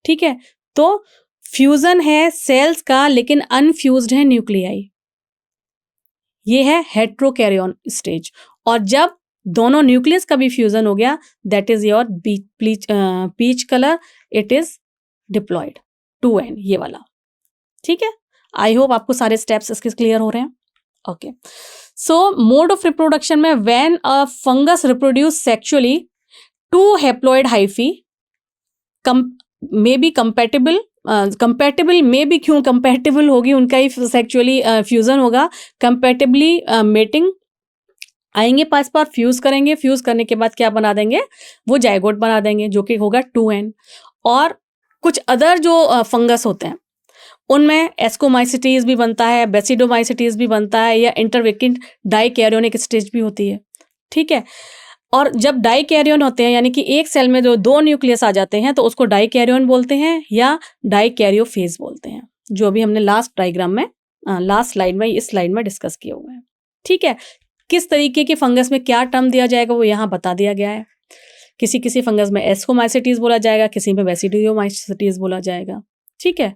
ठीक है। तो फ्यूजन है सेल्स का, लेकिन अनफ्यूज्ड है न्यूक्लियाई, ये है हेट्रोकैरियोन स्टेज। और जब दोनों न्यूक्लियस का भी फ्यूजन हो गया, that is your peach colour, it is diploid 2n, ये वाला, ठीक है। आई होप आपको सारे स्टेप्स इसके क्लियर हो रहे हैं। Okay, so mode of reproduction में when a fungus reproduce sexually, 2 haploid hyphae may be compatible, compatible में भी क्यों कंपैटिबल होगी, उनका ही सेक्सुअली फ्यूजन होगा, कंपैटिबली मेटिंग आएंगे पास पास, फ्यूज करेंगे, फ्यूज करने के बाद क्या बना देंगे, वो जाइगोट बना देंगे, जो कि होगा 2n। और कुछ अदर जो फंगस होते हैं उनमें एस्कोमाइसिटीज भी बनता है, बेसिडोमाइसिटीज भी बनता है, या इंटरवेकिंट डाइकैरियोनिक स्टेज भी होती है, ठीक है। और जब डाइकैरियोन होते हैं, यानी कि एक सेल में जो 2 न्यूक्लियस आ जाते हैं, तो उसको डाइकैरियोन बोलते हैं या डाइकैरियोफेज बोलते हैं, जो अभी हमने लास्ट डायग्राम में, लास्ट स्लाइड में, इस स्लाइड में डिस्कस किए हुए हैं, ठीक है। किस तरीके के फंगस में क्या टर्म दिया जाएगा वो यहाँ बता दिया गया है। किसी किसी फंगस में एस्कोमाइसिटीज बोला जाएगा, किसी में बेसिडियोमाइसिटीज बोला जाएगा, ठीक है।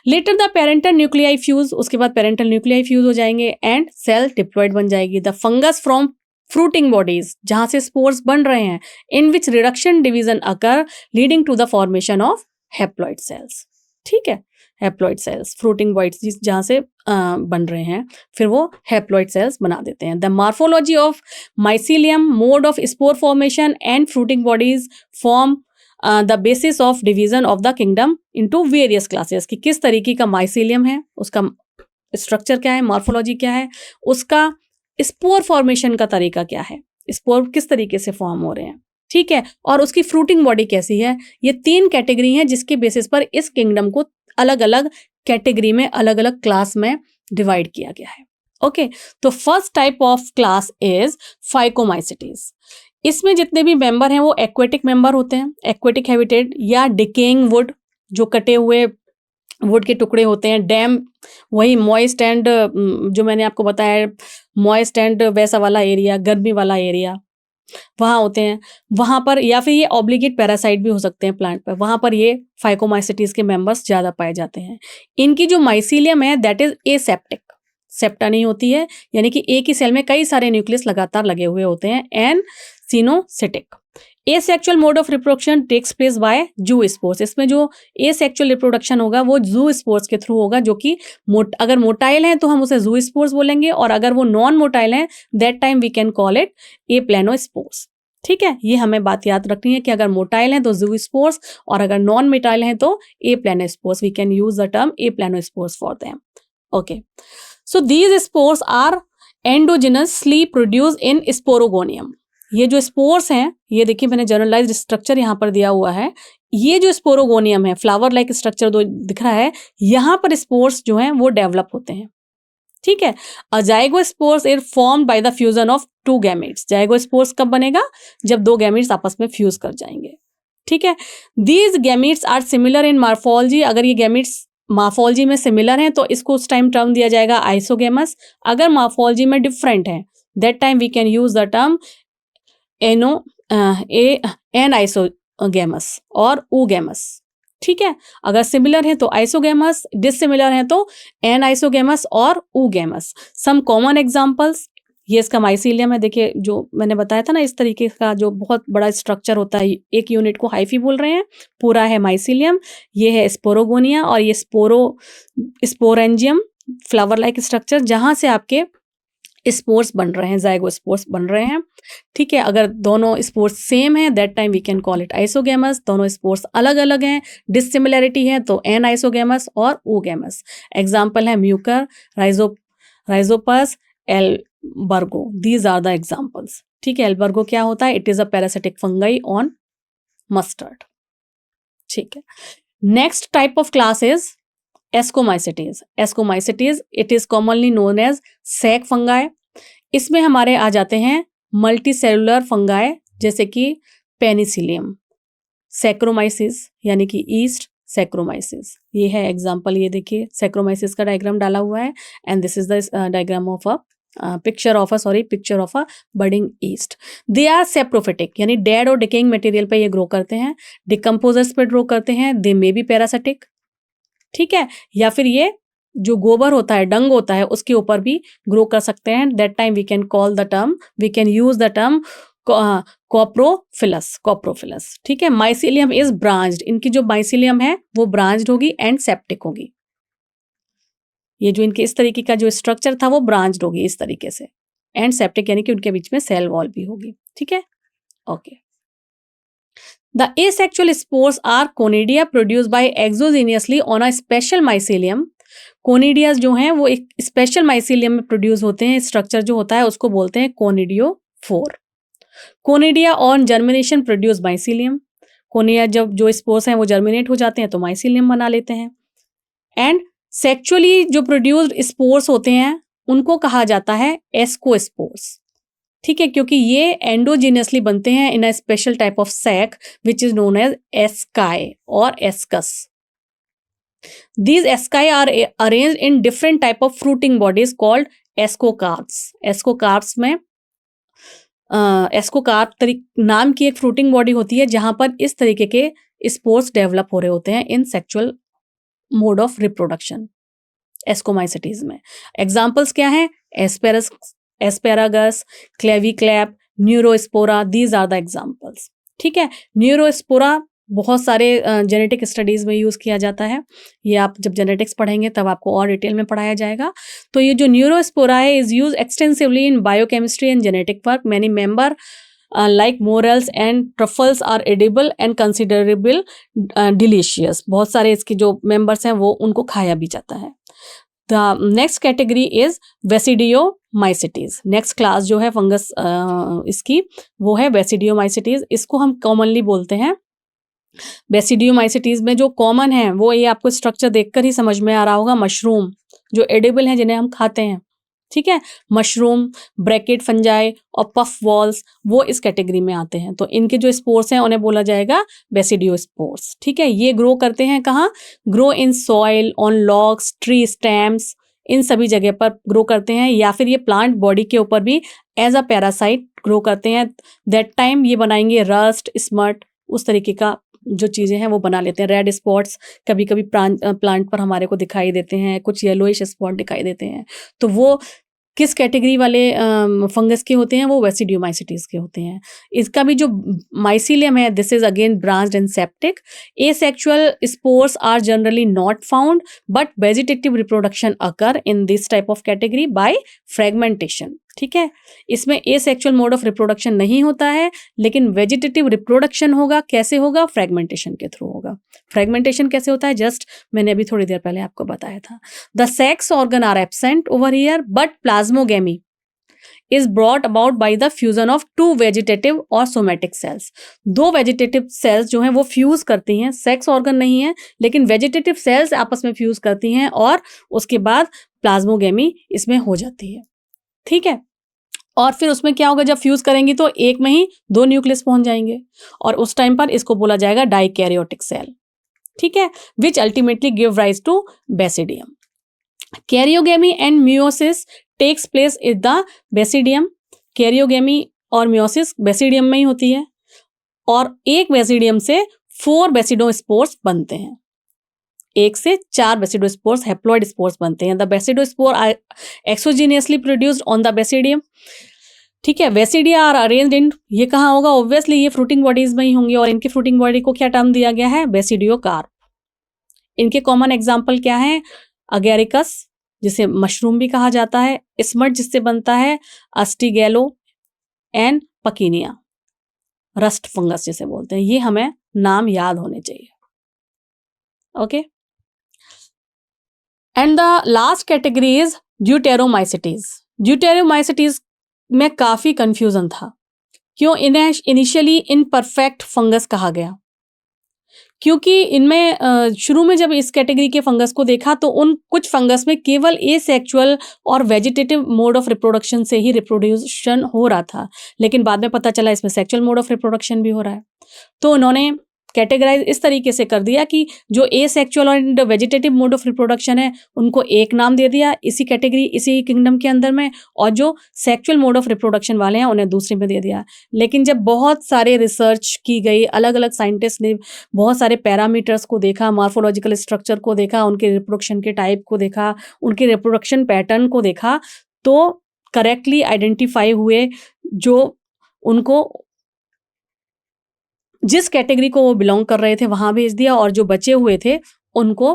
Later the parental nuclei fuse, उसके बाद पेरेंटल न्यूक्लियाई फ्यूज हो जाएंगे एंड सेल डिप्लॉयड बन जाएगी। The fungus from fruiting bodies, जहां से स्पोर्स बन रहे हैं, in which reduction division occur leading to the formation of haploid cells, ठीक है। हैप्लॉइड सेल्स, फ्रूटिंग बॉडीज जहां से बन रहे हैं, फिर वो हैप्लॉइड सेल्स बना देते हैं। The morphology of mycelium, mode of spore formation and fruiting bodies form the basis of division of the kingdom into various classes, कि किस तरीके का माइसीलियम है, उसका स्ट्रक्चर क्या है, मॉर्फोलॉजी क्या है, उसका स्पोर फॉर्मेशन का तरीका क्या है, स्पोर किस तरीके से फॉर्म हो रहे हैं, ठीक है, और उसकी फ्रूटिंग बॉडी कैसी है। ये 3 कैटेगरी हैं जिसके बेसिस पर इस किंगडम को अलग अलग कैटेगरी में, अलग अलग क्लास में डिवाइड किया गया है। ओके, तो first type of class is phycomycetes. इसमें जितने भी मेंबर हैं वो एक्वेटिक मेंबर होते हैं, एक्वेटिक हैबिटेट या डिकेइंग वुड, जो कटे हुए वुड के टुकड़े होते हैं, डैम, वही मॉइस्ट एंड, जो मैंने आपको बताया मॉइस्ट एंड वैसा वाला एरिया, गर्मी वाला एरिया, वहाँ होते हैं, वहाँ पर, या फिर ये ऑब्लिगेट पैरासाइट भी हो सकते हैं प्लांट पर, वहाँ पर ये फाइकोमाइसिटीज के मेंबर्स ज़्यादा पाए जाते हैं। इनकी जो माइसीलियम है दैट इज एसेप्टिक, सेप्टा नहीं होती है, यानी कि एक ही सेल में कई सारे न्यूक्लियस लगातार लगे हुए होते हैं, and coenocytic. Asexual mode of reproduction takes place by zoospores. इसमें जो एसेक्सुअल रिप्रोडक्शन होगा वो जू स्पोर्स के थ्रू होगा, जो कि अगर मोटाइल हैं तो हम उसे जू स्पोर्स बोलेंगे, और अगर वो नॉन मोटाइल हैं that time we can call it aplanospores, ठीक है। ये हमें बात याद रखनी है कि अगर मोटाइल हैं तो जू स्पोर्स, और अगर नॉन मोटाइल हैं तो aplanospores, we can use the term aplanospores for them. Okay, so these spores are endogenously produce in sporogonium. ये जो स्पोर्स हैं, ये देखिए मैंने जनरलाइज्ड स्ट्रक्चर यहाँ पर दिया हुआ है, ये जो स्पोरोगोनियम है, फ्लावर लाइक स्ट्रक्चर जो दिख रहा है, यहाँ पर स्पोर्स जो हैं वो डेवलप होते हैं, ठीक है। A zygospores is formed by the fusion of 2 gametes. Zygospores कब बनेगा, जब 2 गैमेट्स आपस में फ्यूज कर जाएंगे, ठीक है। These gametes are similar in morphology. अगर ये गैमेट्स मॉर्फोलॉजी में सिमिलर हैं तो इसको उस टाइम टर्म दिया जाएगा आइसोगेमस। अगर मॉर्फोलॉजी में डिफरेंट है that time we can use the term anisogamous और ऊगेमस, ठीक है। अगर सिमिलर है तो आइसोगेमस, डिसिमिलर है तो एनाइसोगेमस और ऊगेमस। सम कॉमन एग्जांपल्स, ये इसका माइसीलियम है, देखिए जो मैंने बताया था ना, इस तरीके का जो बहुत बड़ा स्ट्रक्चर होता है, एक यूनिट को हाइफी बोल रहे हैं, पूरा है माइसीलियम, ये है स्पोरोगोनिया, और ये स्पोरेंजियम, फ्लावर लाइक स्ट्रक्चर, जहां से आपके स्पोर्स बन रहे हैं, जाइगोस्पोर्स बन रहे हैं, ठीक है। अगर दोनों स्पोर्स सेम है that time we can call it isogamous. दोनों स्पोर्स अलग अलग हैं, डिसिमिलरिटी है तो एन आइसोगेमस और ऊगेमस। एग्जाम्पल है Mucor, Rhizopus, Albugo, these are the examples, ठीक है। एल्बर्गो क्या होता है, it is a parasitic fungi on mustard, ठीक है। Next type of class is Ascomycetes. Ascomycetes it is commonly known as sac fungi. इसमें हमारे आ जाते हैं मल्टी सेलुलर फंगाई, जैसे कि पेनिसिलियम, सैक्रोमाइसिस यानी कि ईस्ट सैक्रोमाइसिस, ये है एग्जांपल। ये देखिए सैक्रोमाइसिस का डायग्राम डाला हुआ है, and this is the diagram of a picture of a budding yeast. They are saprophytic, यानी डेड और डिकेइंग मटेरियल पे ये ग्रो करते हैं, डिकम्पोजर्स पे ग्रो करते हैं, दे मे बी पैरासिटिक, ठीक है, या फिर ये जो गोबर होता है, डंग होता है, उसके ऊपर भी ग्रो कर सकते हैं। That time we can use the term coprophilous, ठीक है। माइसीलियम इज ब्रांच्ड, इनकी जो माइसीलियम है वो ब्रांच्ड होगी एंड सेप्टिक होगी। ये जो इनके इस तरीके का जो स्ट्रक्चर था वो ब्रांच्ड होगी इस तरीके से, एंड सेप्टिक यानी कि उनके बीच में सेल वॉल भी होगी, ठीक है, okay. The asexual spores are conidia produced by exogenously on a special mycelium. कोनिडियाज जो हैं वो एक स्पेशल माइसीलियम में प्रोड्यूस होते हैं, स्ट्रक्चर जो होता है उसको बोलते हैं conidiophore. Conidia on germination produce mycelium, conidia जब जो स्पोर्स हैं वो जर्मिनेट हो जाते हैं तो माइसीलियम बना लेते हैं। एंड सेक्चुअली जो प्रोड्यूस्ड स्पोर्स होते हैं उनको कहा जाता है एस्कोस्पोर्स, ठीक है, क्योंकि ये एंडोजीनियसली बनते हैं in a special type of sac which is known as asci और ascus. These asci are arranged in different type of fruiting bodies called ascocarps. Ascocarps में एस्कोकार्प नाम की एक फ्रूटिंग बॉडी होती है जहां पर इस तरीके के स्पोर्स डेवलप हो रहे होते हैं in sexual mode of reproduction Ascomycetes में। एग्जाम्पल्स क्या हैं? एस्पेरागस, क्लेविक्लैप, Neurospora, these are the examples, ठीक है। न्यूरोस्पोरा बहुत सारे जेनेटिक स्टडीज़ में यूज़ किया जाता है, ये आप जब जेनेटिक्स पढ़ेंगे तब आपको और डिटेल में पढ़ाया जाएगा। तो ये जो न्यूरोस्पोरा है is used extensively in biochemistry and genetic work. Many member like morels and truffles are edible and considerable delicious. बहुत सारे इसके जो मेंबर्स हैं वो उनको खाया भी जाता है। The next category is Basidiomycetes. Next class जो है फंगस इसकी वो है वेसिडियोमाइसिटीज। इसको हम कॉमनली बोलते हैं बेसिडियोमाइसिटीज में जो कॉमन है वो ये आपको स्ट्रक्चर देखकर ही समझ में आ रहा होगा, मशरूम जो एडिबल हैं जिन्हें हम खाते हैं, ठीक है, मशरूम, ब्रैकेट फंजाई और पफ वॉल्स वो इस कैटेगरी में आते हैं। तो इनके जो स्पोर्स हैं उन्हें बोला जाएगा बेसिडियोस्पोर्स, ठीक है। ये ग्रो करते हैं कहाँ? Grow in soil, on logs, tree stems, इन सभी जगह पर ग्रो करते हैं, या फिर ये प्लांट बॉडी के ऊपर भी एज अ पैरासाइट ग्रो करते हैं। दैट टाइम ये बनाएंगे रस्ट, स्मट, उस तरीके का जो चीज़ें हैं वो बना लेते हैं। रेड स्पॉट्स कभी कभी प्लांट पर हमारे को दिखाई देते हैं, कुछ येलोइश स्पॉट दिखाई देते हैं, तो वो किस कैटेगरी वाले फंगस के होते हैं? वो वेसिडियोमाइसिटीज के होते हैं। इसका भी जो माइसीलियम है this is again branched and septic. Asexual spores are generally not found but vegetative reproduction occur in this type of category by fragmentation, ठीक है। इसमें एसेक्सुअल मोड ऑफ रिप्रोडक्शन नहीं होता है लेकिन वेजिटेटिव रिप्रोडक्शन होगा। कैसे होगा? फ्रेगमेंटेशन के थ्रू होगा। फ्रेगमेंटेशन कैसे होता है? जस्ट मैंने अभी थोड़ी देर पहले आपको बताया था। The sex organ are absent over here but plasmogamy is brought about by the fusion of two vegetative और somatic cells। दो वेजिटेटिव सेल्स जो हैं वो फ्यूज करती हैं, सेक्स ऑर्गन नहीं है लेकिन वेजिटेटिव सेल्स आपस में फ्यूज करती हैं और उसके बाद प्लाज्मोगेमी इसमें हो जाती है, ठीक है। और फिर उसमें क्या होगा? जब फ्यूज करेंगी तो एक में ही दो न्यूक्लियस पहुंच जाएंगे और उस टाइम पर इसको बोला जाएगा डाइकैरियोटिक सेल, ठीक है, which ultimately give rise to basidium. Karyogamy and meiosis takes place in the basidium. Karyogamy और मियोसिस बेसिडियम में ही होती है और एक बेसिडियम से 4 बेसिडोस्पोर्स बनते हैं। 1 से 4 बेसिडोस्पोर्स हैप्लॉइड स्पोर्स बनते हैं। The basidiospore are exogenously produced on the basidium, ठीक है। बेसिडिया आर अरेंज्ड इन, ये कहाँ होगा? ऑब्वियसली ये फ्रूटिंग बॉडीज में ही होंगी और इनकी फ्रूटिंग बॉडी को क्या टर्म दिया गया है? बेसिडियोकार्प। इनके कॉमन एग्जाम्पल क्या है? अगेरिकस जिसे मशरूम भी कहा जाता है, स्मट जिससे बनता है अस्टिगेलो एंड पकीनिया, रस्ट फंगस जिसे बोलते हैं। ये हमें नाम याद होने चाहिए, okay. And the last category is deuteromycetes. Deuteromycetes में काफी कंफ्यूजन था। क्यों इन्हें इनिशियली इनपरफेक्ट फंगस कहा गया? क्योंकि इनमें शुरू में जब इस कैटेगरी के फंगस को देखा तो उन कुछ फंगस में केवल एसेक्सुअल और वेजिटेटिव मोड ऑफ रिप्रोडक्शन से ही रिप्रोड्यूशन हो रहा था, लेकिन बाद में पता चला इसमें सेक्सुअल मोड ऑफ रिप्रोडक्शन भी हो रहा है। तो उन्होंने कैटेगराइज इस तरीके से कर दिया कि जो एसेक्सुअल और वेजिटेटिव मोड ऑफ रिप्रोडक्शन है उनको एक नाम दे दिया इसी कैटेगरी इसी किंगडम के अंदर में, और जो सेक्सुअल मोड ऑफ रिप्रोडक्शन वाले हैं उन्हें दूसरे में दे दिया। लेकिन जब बहुत सारे रिसर्च की गई, अलग अलग साइंटिस्ट ने बहुत सारे पैरामीटर्स को देखा, मॉर्फोलॉजिकल स्ट्रक्चर को देखा, उनके रिप्रोडक्शन के टाइप को देखा, उनके रिप्रोडक्शन पैटर्न को देखा, तो करेक्टली आइडेंटिफाई हुए जो उनको जिस कैटेगरी को वो बिलोंग कर रहे थे वहां भेज दिया, और जो बचे हुए थे उनको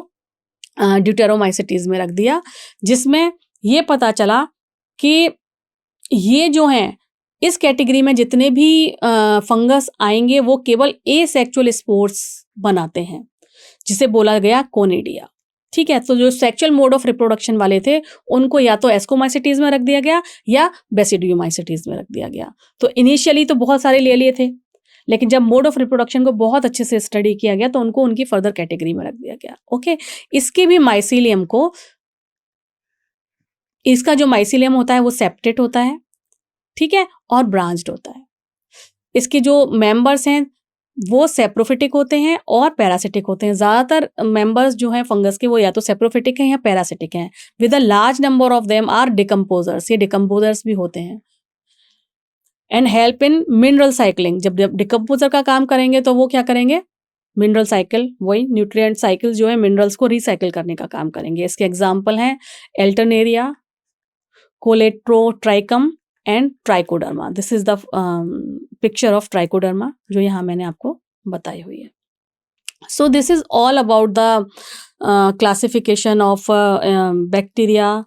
ड्यूटेरोमाइसिटीज में रख दिया, जिसमें ये पता चला कि ये जो हैं इस कैटेगरी में जितने भी फंगस आएंगे वो केवल एसेक्सुअल स्पोर्स बनाते हैं, जिसे बोला गया कोनिडिया। ठीक है, तो जो सेक्सुअल मोड ऑफ रिप्रोडक्शन वाले थे उनको या तो एस्कोमाइसिटीज में रख दिया गया या बेसिडियोमाइसिटीज में रख दिया गया। तो इनिशियली तो बहुत सारे ले लिए थे, लेकिन जब मोड ऑफ रिप्रोडक्शन को बहुत अच्छे से स्टडी किया गया तो उनको उनकी फर्दर कैटेगरी में रख दिया गया। ओके, इसके भी माइसीलियम को, इसका जो माइसीलियम होता है वो सेप्टेट होता है, ठीक है, और ब्रांच्ड होता है। इसके जो मेंबर्स हैं वो सेप्रोफिटिक होते हैं और पैरासिटिक होते हैं। ज़्यादातर मेंबर्स जो हैं फंगस के वो या तो सेप्रोफिटिक हैं या पैरासिटिक हैं। With a large number of them are decomposers, ये डिकम्पोजर्स भी होते हैं। And help in mineral cycling, जब डिकम्पोजर का काम करेंगे तो वो क्या करेंगे, मिनरल साइकिल, वही न्यूट्रिएंट साइकिल जो है मिनरल्स को रिसाइकिल करने का काम करेंगे। इसके एग्जाम्पल हैं Alternaria, Colletotrichum and Trichoderma. This is the picture of Trichoderma जो यहाँ मैंने आपको बताई हुई है। So this is all about the classification of bacteria,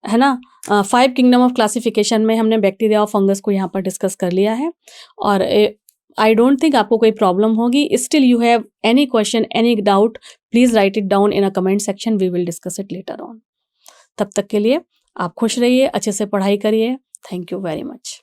है ना। 5 किंगडम ऑफ क्लासिफिकेशन में हमने बैक्टीरिया और फंगस को यहाँ पर डिस्कस कर लिया है, और आई डोंट थिंक आपको कोई प्रॉब्लम होगी। Still you have any question, any doubt, please write it down in a comment section, we will discuss it later on. तब तक के लिए आप खुश रहिए, अच्छे से पढ़ाई करिए। Thank you very much.